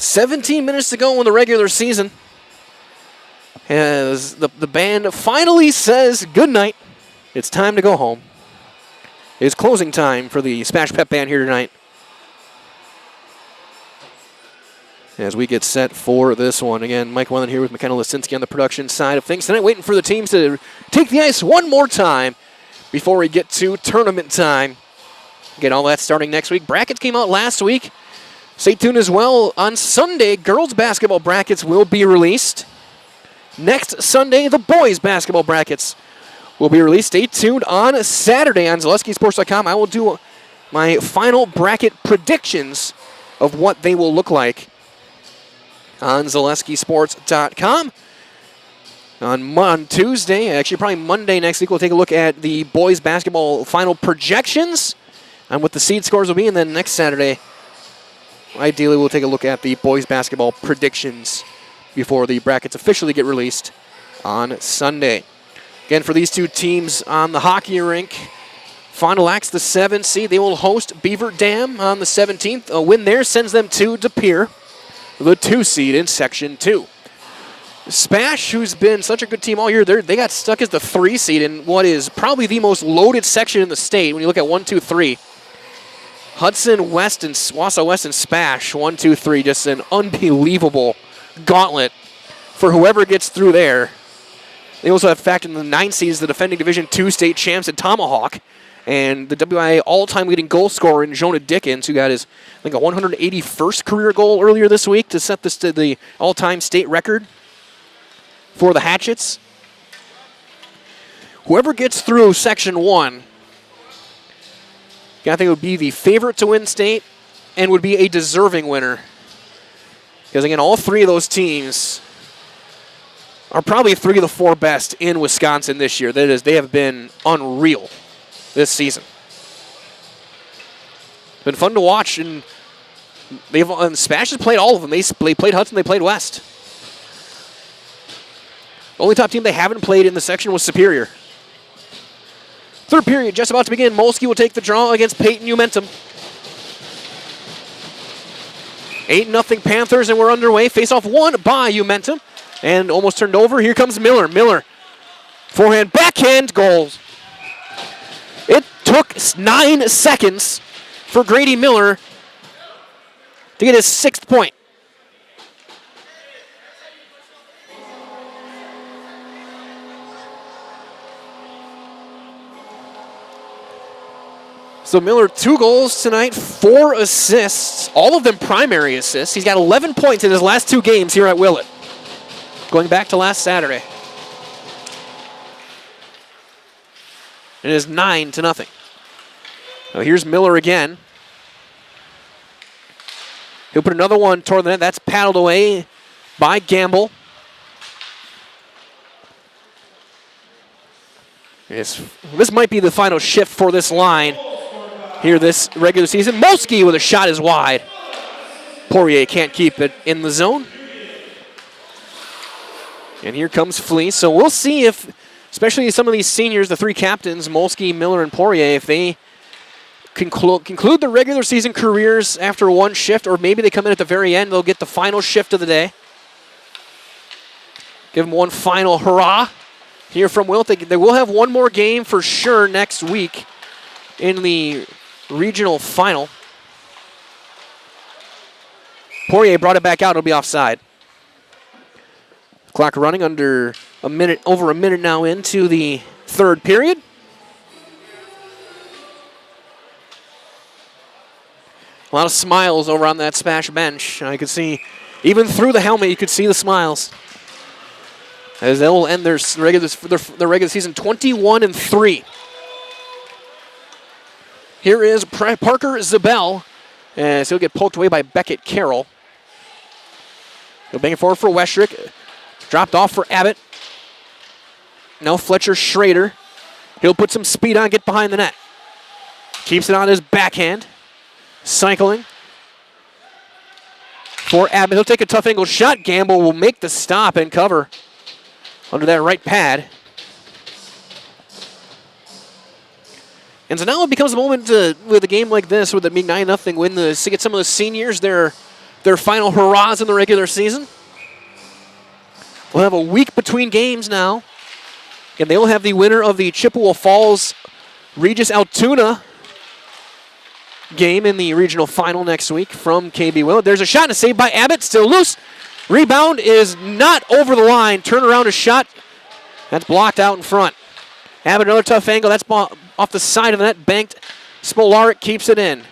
17 minutes to go in the regular season. As the band finally says goodnight, it's time to go home. It's closing time for the Spash Pep Band here tonight. As we get set for this one. Again, Mike Wellen here with McKenna Lisinski on the production side of things tonight, waiting for the teams to take the ice one more time before we get to tournament time. Again, all that starting next week. Brackets came out last week. Stay tuned as well. On Sunday, girls basketball brackets will be released. Next Sunday, the boys basketball brackets will be released. Stay tuned on Saturday on ZaleskiSports.com. I will do my final bracket predictions of what they will look like on ZaleskiSports.com. On Tuesday, actually probably Monday next week, we'll take a look at the boys basketball final projections and what the seed scores will be. And then next Saturday, ideally, we'll take a look at the boys basketball predictions before the brackets officially get released on Sunday. Again, for these two teams on the hockey rink, Fond du Lac's the 7 seed. They will host Beaver Dam on the 17th. A win there sends them to De Pere, the 2 seed in Section 2. SPASH, who's been such a good team all year, they got stuck as the 3 seed in what is probably the most loaded section in the state when you look at 1, 2, 3. Hudson West and Wausau West and SPASH, 1, 2, 3, just an unbelievable gauntlet for whoever gets through there. They also have factored in the 9 seeds, the defending Division II state champs at Tomahawk, and the WIAA all-time leading goal scorer in Jonah Dickens, who got his, I think, a 181st career goal earlier this week to set this to the all-time state record for the Hatchets. Whoever gets through Section 1, I think would be the favorite to win state and would be a deserving winner. Because, again, all 3 of those teams are probably 3 of the 4 best in Wisconsin this year. That is, they have been unreal this season. It's been fun to watch, and SPASH has played all of them. They played Hudson, they played West. The only top team they haven't played in the section was Superior. Third period just about to begin. Molsky will take the draw against Peyton Umentum. 8-0 Panthers, and we're underway. Face-off won by Umentum. And almost turned over. Here comes Miller. Miller, forehand, backhand, goals. It took 9 seconds for Grady Miller to get his 6th point. So Miller, 2 goals tonight, 4 assists, all of them primary assists. He's got 11 points in his last 2 games here at Willett, going back to last Saturday. It is 9-0. Now here's Miller again. He'll put another one toward the net. That's paddled away by Gamble. This might be the final shift for this line here this regular season. Molsky with a shot is wide. Poirier can't keep it in the zone. And here comes Fleece. So we'll see if, especially some of these seniors, the three captains, Molsky, Miller, and Poirier, if they conclude their regular season careers after one shift, or maybe they come in at the very end, they'll get the final shift of the day. Give them one final hurrah here from Wilt. They will have one more game for sure next week in the regional final. Poirier brought it back out. It'll be offside. Clock running under a minute, over a minute now into the third period. A lot of smiles over on that SPASH bench. I could see, even through the helmet, you could see the smiles. As they will end their regular season 21-3. Here is Parker Zabel, as he'll get poked away by Beckett Carroll. He'll bang it forward for Westrick. Dropped off for Abbott. Now Fletcher Schrader. He'll put some speed on, get behind the net. Keeps it on his backhand. Cycling. For Abbott, he'll take a tough angle shot. Gamble will make the stop and cover under that right pad. And so now it becomes a moment with a game like this, with it being 9-0 win, to get some of the seniors their final hurrahs in the regular season. We'll have a week between games now. And they will have the winner of the Chippewa Falls Regis Altoona game in the regional final next week from KB Willett. There's a shot and a save by Abbott, still loose. Rebound is not over the line. Turn around a shot. That's blocked out in front. Abbott, another tough angle. That's off the side of the net. Banked. Smolaric keeps it in.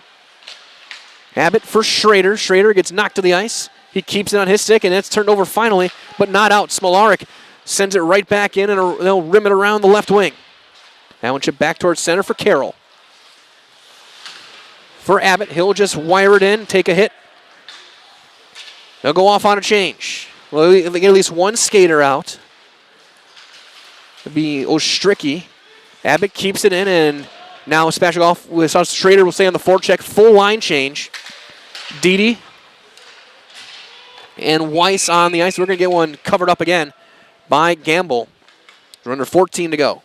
Abbott for Schrader. Schrader gets knocked to the ice. He keeps it on his stick, and it's turned over finally, but not out. Smolaric sends it right back in, and they'll rim it around the left wing. That one chipped back towards center for Carroll. For Abbott, he'll just wire it in, take a hit. They'll go off on a change. Well, they get at least one skater out. It'll be Ostricki. Abbott keeps it in, and now SPASH off with Schrader will stay on the forecheck. Full line change. Dede and Weiss on the ice. We're going to get one covered up again by Gamble. We're under 14 to go.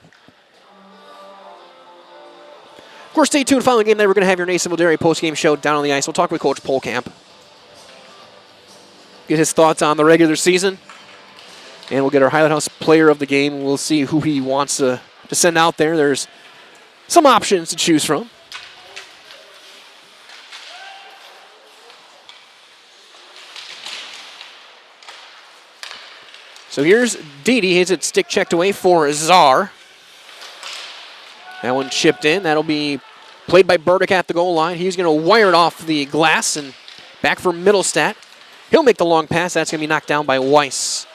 Of course, stay tuned. Following the game night, we're going to have your Nason Dairy post-game show down on the ice. We'll talk with Coach Polkamp. Get his thoughts on the regular season. And we'll get our Highland House player of the game. We'll see who he wants to send out there. There's some options to choose from. So here's Dede. He's it stick checked away for Czar. That one chipped in. That'll be played by Burdick at the goal line. He's going to wire it off the glass and back for Middlestat. He'll make the long pass. That's going to be knocked down by Weiss.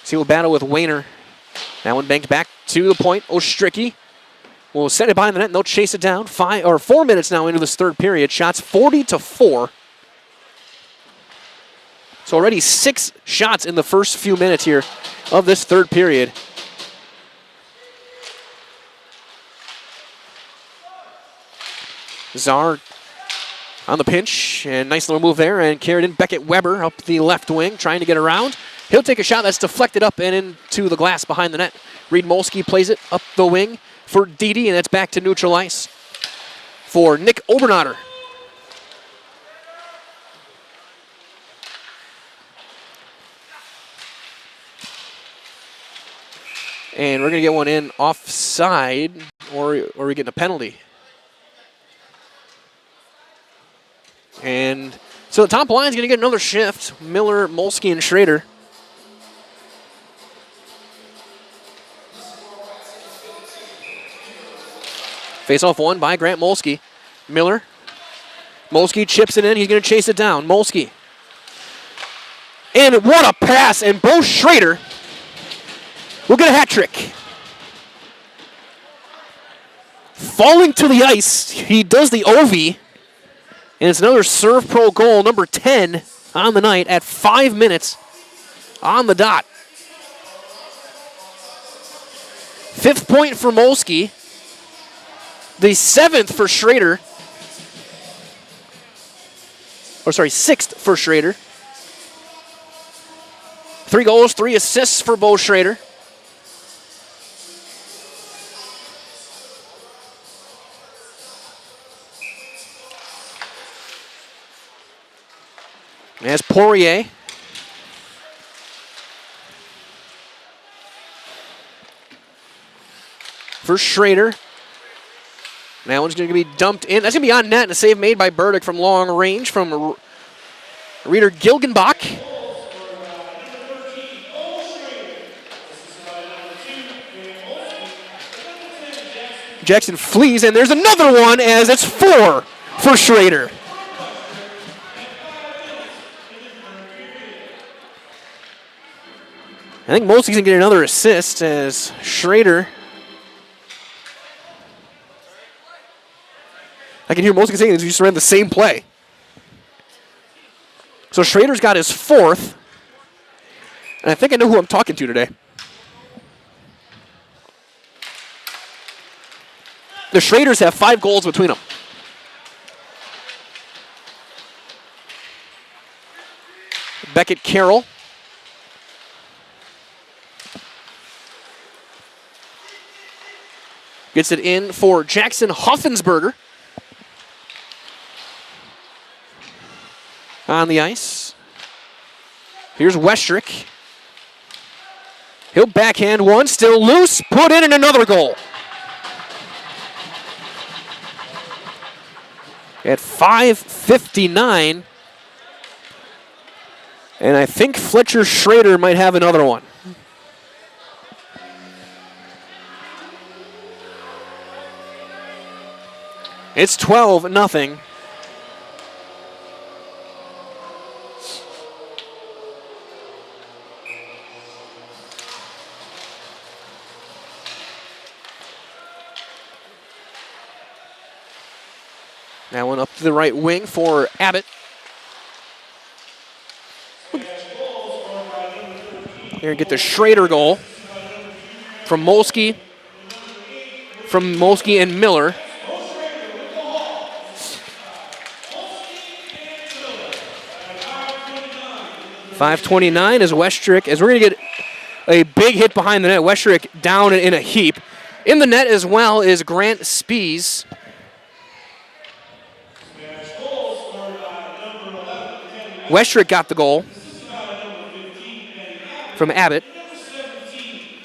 So he'll battle with Wayner. That one banked back to the point. Ostricki will send it behind the net, and they'll chase it down. 4 minutes now into this third period. Shots 40-4. So already 6 shots in the first few minutes here of this third period. Czar on the pinch, and nice little move there, and carried in Beckett Weber up the left wing, trying to get around. He'll take a shot that's deflected up and into the glass behind the net. Reed Molsky plays it up the wing for Dede, and it's back to neutral ice for Nick Obernatter. And we're going to get one in offside, or are we getting a penalty? And so the top line's going to get another shift. Miller, Molsky, and Schrader. Face-off one by Grant Molsky. Miller. Molsky chips it in. He's going to chase it down. Molsky. And what a pass. And Bo Schrader will get a hat trick. Falling to the ice, he does the OV. And it's another Serve Pro goal, number 10 on the night at 5 minutes on the dot. 5th point for Molsky. The 7th for Schrader. Or sorry, 6th for Schrader. 3 goals, 3 assists for Bo Schrader. As Poirier. For Schrader. That one's going to be dumped in. That's going to be on net, and a save made by Burdick from long range from Reeder Gilgenbach. Jackson flees, and there's another one as it's 4 for Schrader. I think Molsky's going to get another assist as Schrader. I can hear Molsky saying he just ran the same play. So Schrader's got his 4th. And I think I know who I'm talking to today. The Schraders have 5 goals between them. Beckett Carroll. Gets it in for Jackson Hoffensberger. On the ice. Here's Westrick. He'll backhand one, still loose, put in and another goal. At 5:59. And I think Fletcher Schrader might have another one. It's 12-0. That one up to the right wing for Abbott. Here, get the Schrader goal from Molsky and Miller. .529 is Westrick, as we're going to get a big hit behind the net. Westrick down in a heap. In the net as well is Grant Spies. Westrick got the goal from Abbott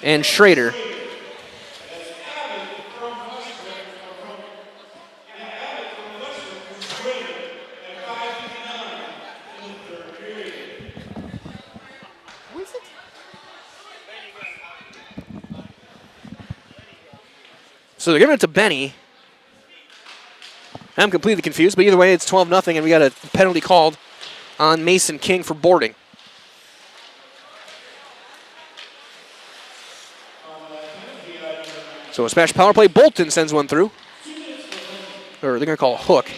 and Schrader. So they're giving it to Benny. I'm completely confused, but either way, it's 12-0, and we got a penalty called on Mason King for boarding. So a smash power play. Bolton sends one through. Or they're going to call a hook.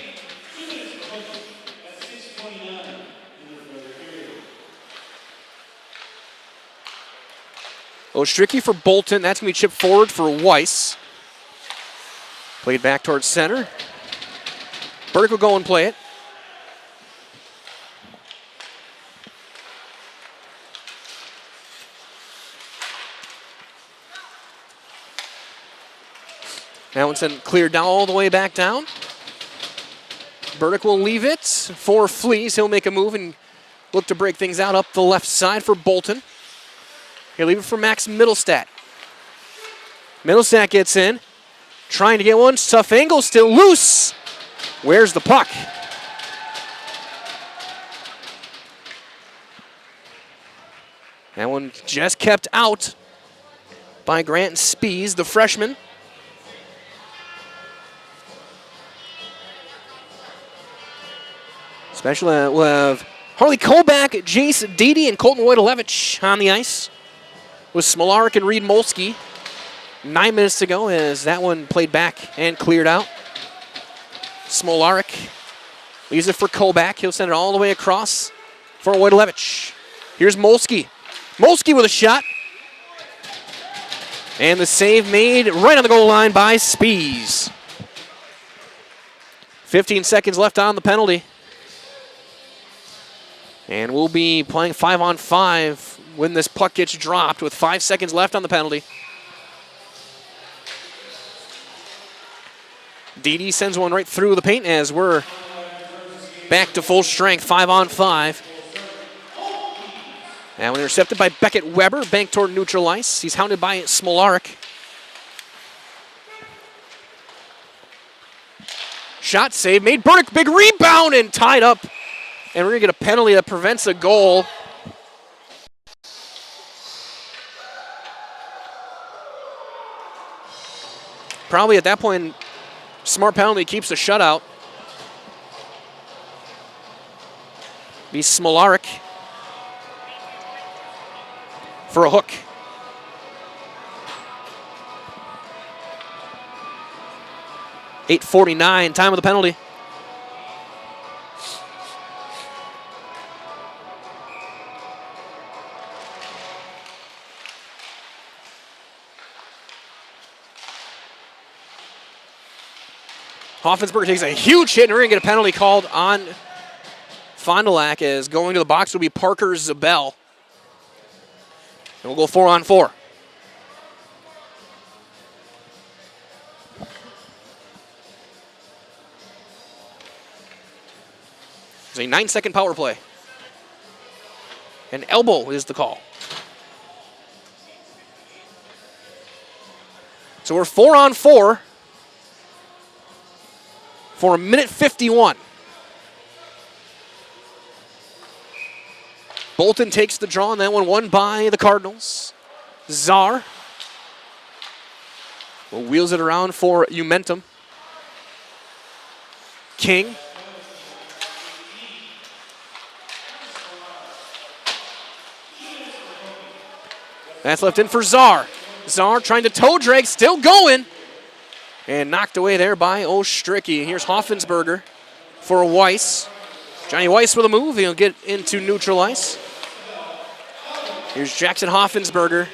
Ostricky for Bolton. That's going to be chipped forward for Weiss. Played back towards center. Burke will go and play it. That one's then cleared down all the way back down. Burdick will leave it for Fleas. He'll make a move and look to break things out up the left side for Bolton. He'll leave it for Max Middlestat. Middlestat gets in. Trying to get one. Tough angle. Still loose. Where's the puck? That one just kept out by Grant Spies, the freshman. Special we'll have Harley Kolbach, Jace Deedy, and Colton Wojtolewicz on the ice with Smolarek and Reed Molsky. 9 minutes to go as that one played back and cleared out. Smolarek leaves it for Kolbach. He'll send it all the way across for Wojtolewicz. Here's Molsky. Molsky with a shot. And the save made right on the goal line by Spies. 15 seconds left on the penalty. And we'll be playing 5-on-5 when this puck gets dropped with 5 seconds left on the penalty. Didi sends one right through the paint as we're back to full strength, 5-on-5. And when intercepted by Beckett Weber, banked toward neutral ice. He's hounded by Smolarek. Shot save made. Burdick, big rebound and tied up. And we're going to get a penalty that prevents a goal. Probably at that point, smart penalty keeps the shutout. Be Smolarek for a hook. .8:49, time of the penalty. Hoffensberger takes a huge hit, and we're going to get a penalty called on Fond du Lac as going to the box will be Parker Zabel. And we'll go 4-on-4. It's a 9-second power play. An elbow is the call. So we're 4-on-4 for 1:51. Bolton takes the draw on that one, won by the Cardinals. Czar wheels it around for Umentum. King. That's left in for Czar. Czar trying to toe drag, still going. And knocked away there by Ostricki. Here's Hoffensberger for Weiss. Johnny Weiss with a move. He'll get into neutral ice. Here's Jackson Hoffensberger.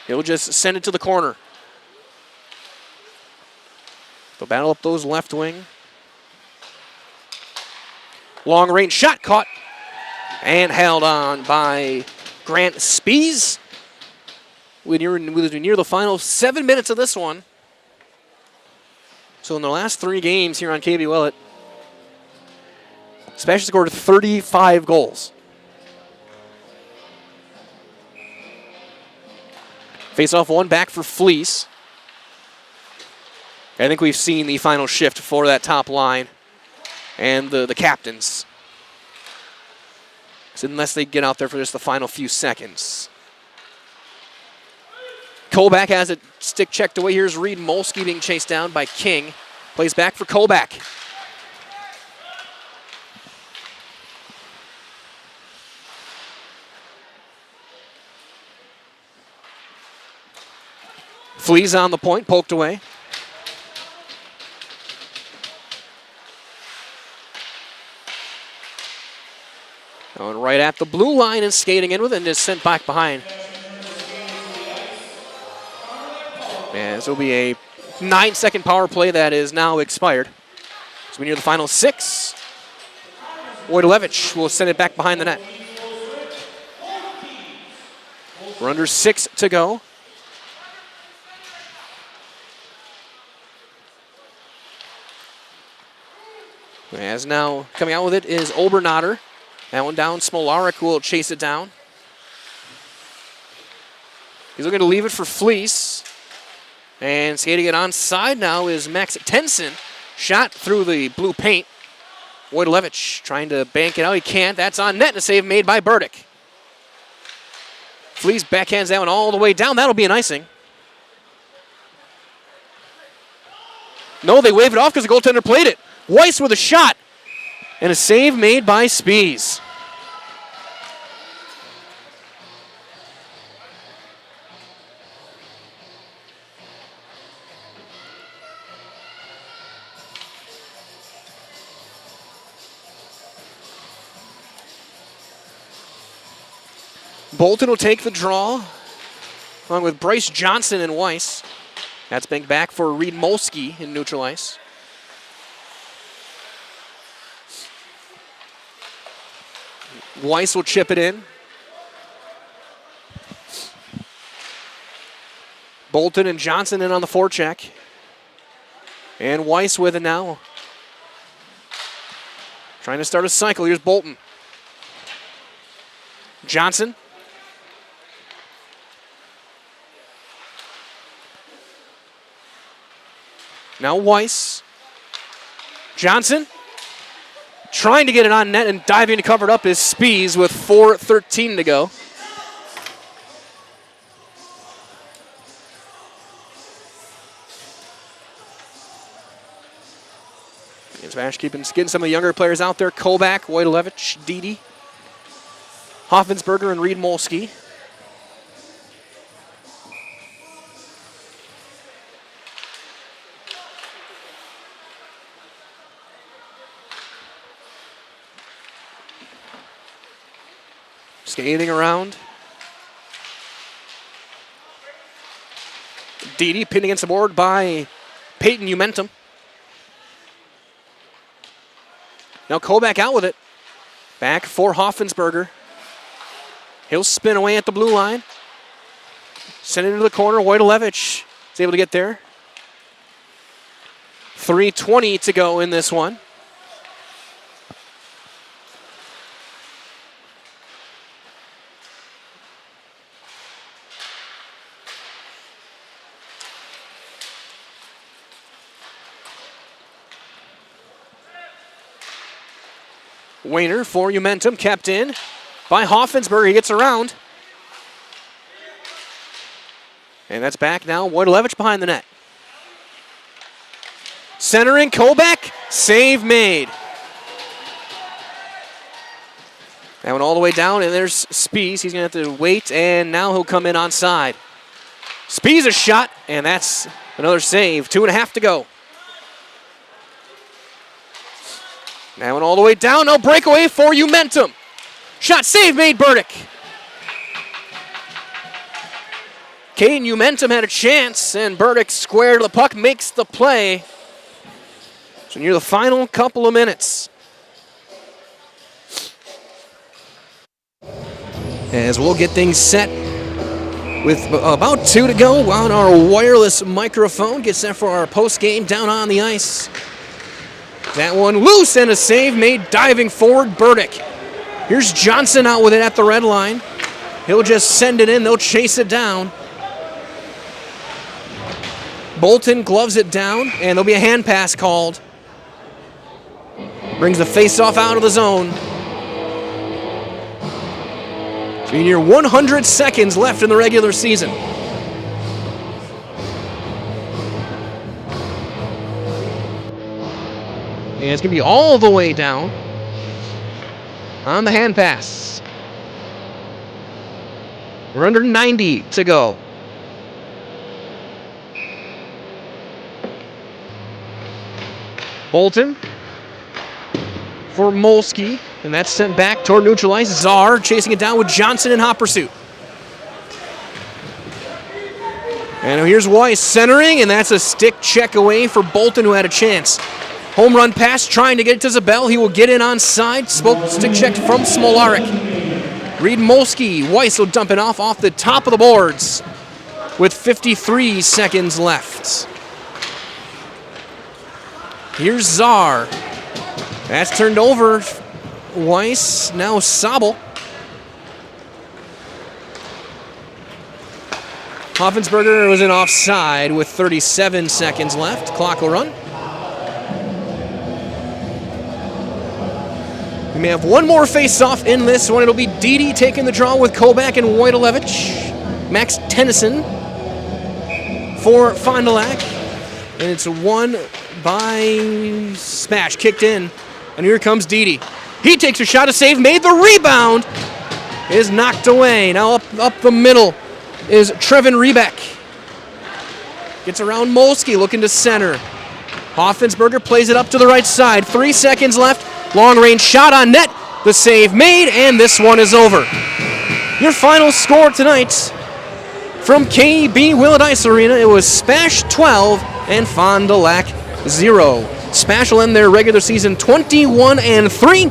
He'll just send it to the corner. They'll battle up those left wing. Long range shot caught and held on by Grant Spies. We're near the final 7 minutes of this one. So in the last 3 games here on KB Willett, SPASH scored 35 goals. Face-off one back for Fleece. I think we've seen the final shift for that top line and the captains. So unless they get out there for just the final few seconds. Kolbach has it stick checked away. Here's Reed Molsky being chased down by King. Plays back for Kolbach. Flees on the point, poked away. Going right at the blue line and skating in with it and is sent back behind. And this will be a 9-second power play that is now expired. So we near the final 6. Wojtolewicz will send it back behind the net. We're under 6 to go. As now coming out with it is Obernatter. That one down. Smolarek will chase it down. He's looking to leave it for Fleece. And skating it onside now is Max Tenson. Shot through the blue paint. Wojtolewicz trying to bank it out. He can't. That's on net. And a save made by Burdick. Fleece backhands that one all the way down. That'll be an icing. No, they waved it off because the goaltender played it. Weiss with a shot. And a save made by Spies. Bolton will take the draw, along with Bryce Johnson and Weiss. That's banked back for Reed Molsky in neutral ice. Weiss will chip it in. Bolton and Johnson in on the forecheck. And Weiss with it now. Trying to start a cycle. Here's Bolton. Johnson. Now Weiss. Johnson. Trying to get it on net and diving to cover it up is Spies with 4:13 to go. And Smash getting some of the younger players out there. Kobach, Wojtolevich, Didi, Hoffensberger, and Reed Molsky. Skating around. Didi pinned against the board by Peyton Umentum. Now Kobach out with it. Back for Hoffensberger. He'll spin away at the blue line. Send it into the corner. Wojtolevich is able to get there. 3:20 to go in this one. Wayner for Umentum, kept in by Hoffensberger. He gets around. And that's back now. Wojtolevich behind the net. Centering, Kobach, save made. That went all the way down, and there's Spies. He's going to have to wait, and now he'll come in onside. Spies a shot, and that's another save. 2.5 to go. That went all the way down. No breakaway for Umentum. Shot save made, Burdick. Caden Umentum had a chance, and Burdick squared the puck, makes the play. So near the final couple of minutes. As we'll get things set with about 2 to go on our wireless microphone. Get set for our post game down on the ice. That one loose and a save made diving forward, Burdick. Here's Johnson out with it at the red line. He'll just send it in. They'll chase it down. Bolton gloves it down, and there'll be a hand pass called. Brings the face-off out of the zone. So you're near 100 seconds left in the regular season. And it's going to be all the way down on the hand pass. We're under 90 to go. Bolton for Molsky, and that's sent back toward neutral ice. Czar chasing it down with Johnson in hot pursuit. And here's Weiss centering, and that's a stick check away for Bolton, who had a chance. Home run pass, trying to get it to Zabel. He will get in onside. Stick check from Smolaric. Reed Molsky. Weiss will dump it off the top of the boards with 53 seconds left. Here's Czar. That's turned over. Weiss, now Sabel. Hoffensberger was in offside with 37 seconds left. Clock will run. We may have one more face-off in this one. It'll be Didi taking the draw with Kobach and Wojtolevich. Max Tennyson for Fond du Lac. And it's one by Spash, kicked in. And here comes Didi. He takes a shot, a save made. The rebound is knocked away. Now up the middle is Trevin Rebeck. Gets around Molsky, looking to center. Hoffensberger plays it up to the right side. 3 seconds left. Long-range shot on net. The save made, and this one is over. Your final score tonight from KB Willett Ice Arena, it was Spash 12 and Fond du Lac 0. Spash will end their regular season 21-3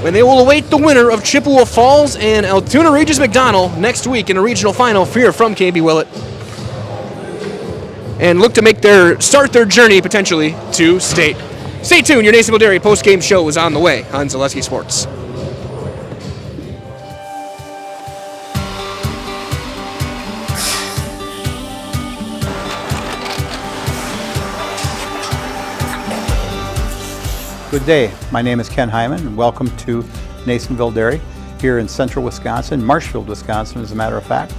when they will await the winner of Chippewa Falls and Altoona Regis McDonald next week in a regional final here from KB Willett. And look to start their journey potentially to state. Stay tuned, your Nasonville Dairy post-game show is on the way on Zaleski Sports. Good day, my name is Ken Hyman and welcome to Nasonville Dairy here in central Wisconsin, Marshfield, Wisconsin as a matter of fact.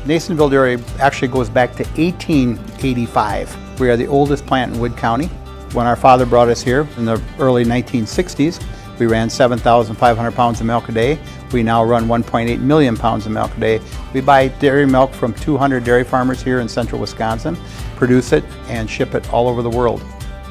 Nasonville Dairy actually goes back to 1885. We are the oldest plant in Wood County. When our father brought us here in the early 1960s, we ran 7,500 pounds of milk a day. We now run 1.8 million pounds of milk a day. We buy dairy milk from 200 dairy farmers here in central Wisconsin, produce it and ship it all over the world.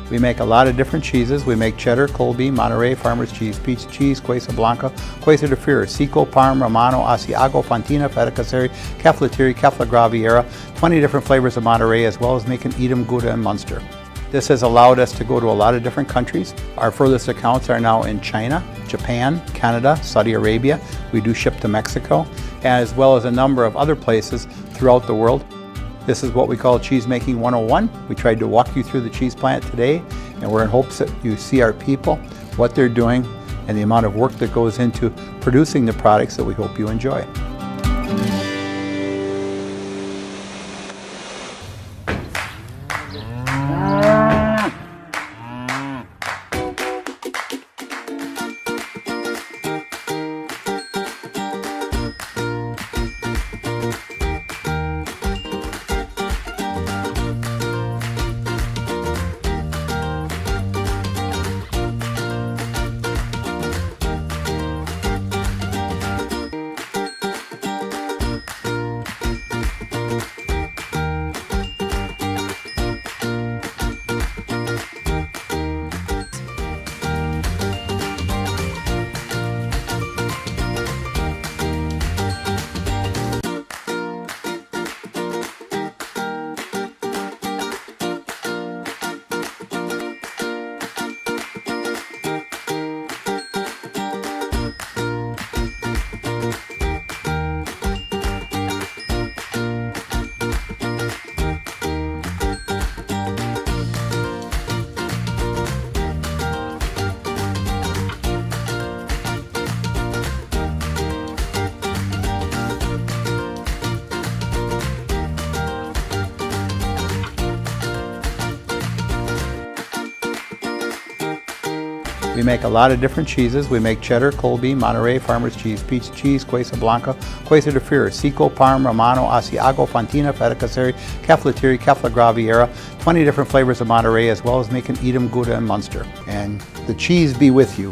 We make a lot of different cheeses. We make cheddar, Colby, Monterey, Farmer's Cheese, Peach Cheese, Quesa Blanca, Quesa de Fure, Seco, Parm, Romano, Asiago, Fontina, Feta Caseri, Cafflatiri, Caffla Graviera, 20 different flavors of Monterey, as well as making Edam, Gouda, and Munster. This has allowed us to go to a lot of different countries. Our furthest accounts are now in China, Japan, Canada, Saudi Arabia. We do ship to Mexico, as well as a number of other places throughout the world. This is what we call Cheese Making 101. We tried to walk you through the cheese plant today, and we're in hopes that you see our people, what they're doing, and the amount of work that goes into producing the products that we hope you enjoy. We make a lot of different cheeses. We make cheddar, Colby, Monterey, Farmer's Cheese, Peach Cheese, Quesa Blanca, Quesa de Fure, Seco, Parm, Romano, Asiago, Fontina, Feta Caseri, Cafflatiri, Caffla Graviera, 20 different flavors of Monterey, as well as making Edam, Gouda, and Munster. And the cheese be with you.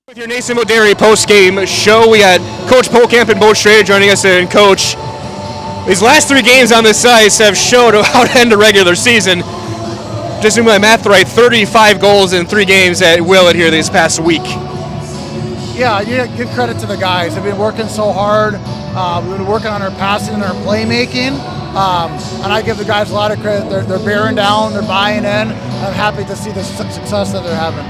With your Nasonville Dairy post-game show, we got Coach Polkamp and Bo Schrader joining us. And Coach, these last 3 games on this ice have showed how to end a regular season. Just doing my math right, 35 goals in 3 games at Willett here this past week. Yeah, give credit to the guys. They've been working so hard. We've been working on our passing and our playmaking. And I give the guys a lot of credit. They're bearing down, they're buying in. I'm happy to see the success that they're having.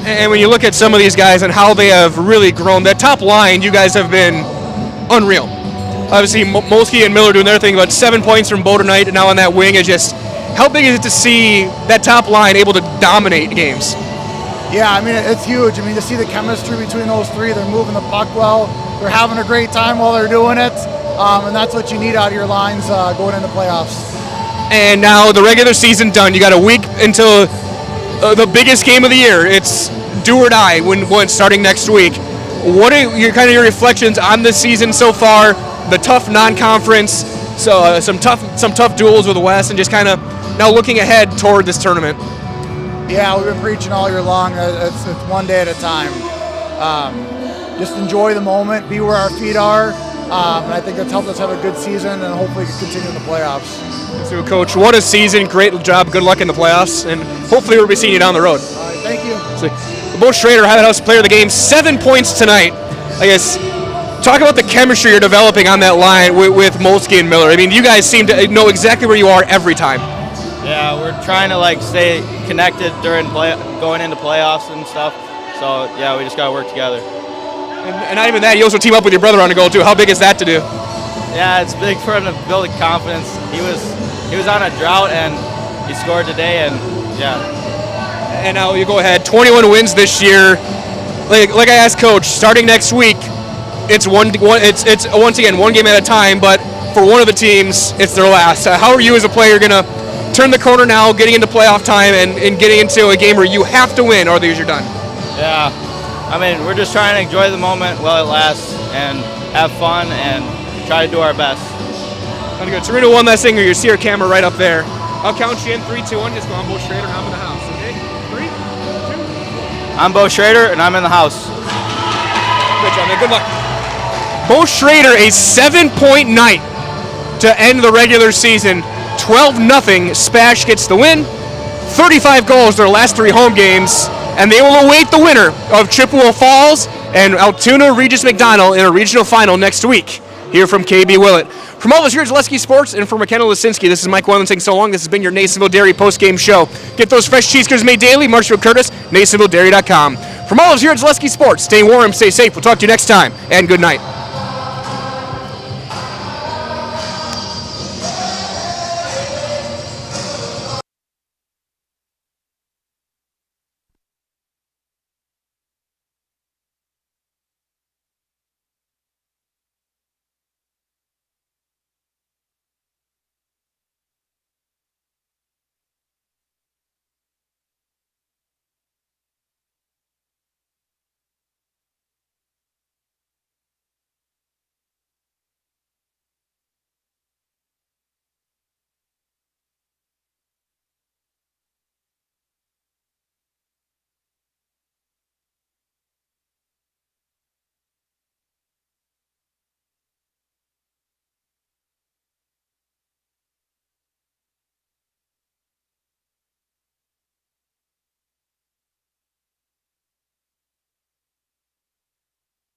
And when you look at some of these guys and how they have really grown, that top line, you guys have been unreal. Obviously, Molsky and Miller doing their thing, but 7 points from Bo tonight, and now on that wing is just, how big is it to see that top line able to dominate games? Yeah, I mean, it's huge. I mean, to see the chemistry between those 3, they're moving the puck well, they're having a great time while they're doing it, and that's what you need out of your lines going into playoffs. And now the regular season done. You got a week until the biggest game of the year. It's do or die when starting next week. What are your reflections on this season so far? The tough non-conference, so some tough duels with the West, and just kind of now looking ahead toward this tournament. Yeah, we've been preaching all year long. It's one day at a time. Just enjoy the moment, be where our feet are, and I think that's helped us have a good season and hopefully continue in the playoffs. So, Coach, what a season! Great job, good luck in the playoffs, and hopefully we'll be seeing you down the road. All right, thank you. So, Bo Schrader, Highland House Player of the Game, 7 points tonight. I guess. Talk about the chemistry you're developing on that line with Molsky and Miller. I mean, you guys seem to know exactly where you are every time. Yeah, we're trying to like stay connected during going into playoffs and stuff. So yeah, we just gotta work together. And not even that, you also team up with your brother on a goal too. How big is that to do? Yeah, it's big for him to build confidence. He was on a drought and he scored today, and yeah. And now you go ahead, 21 wins this year. Like I asked Coach, starting next week, it's it's once again one game at a time, but for one of the teams, it's their last. How are you as a player gonna turn the corner now, getting into playoff time and getting into a game where you have to win, or otherwise you're done? Yeah, I mean, we're just trying to enjoy the moment while it lasts and have fun and try to do our best. Sounds good. Serena, one last thing, you see our camera right up there. I'll count you in, 3, 2, 1, just go on Bo Schrader and I'm in the house, okay? 3, 2. I'm Bo Schrader and I'm in the house. Good job, man, good luck. Bo Schrader, a 7-point night to end the regular season. 12-0, SPASH gets the win. 35 goals their last 3 home games, and they will await the winner of Chippewa Falls and Altoona Regis McDonald in a regional final next week here from KB Willett. From all of us here at Zaleski Sports and for McKenna Lisinski, this is Mike Wellen saying so long. This has been your Nasonville Dairy post-game show. Get those fresh cheese curds made daily. Marshall Curtis, NasonvilleDairy.com. From all of us here at Zaleski Sports, stay warm, stay safe. We'll talk to you next time, and good night.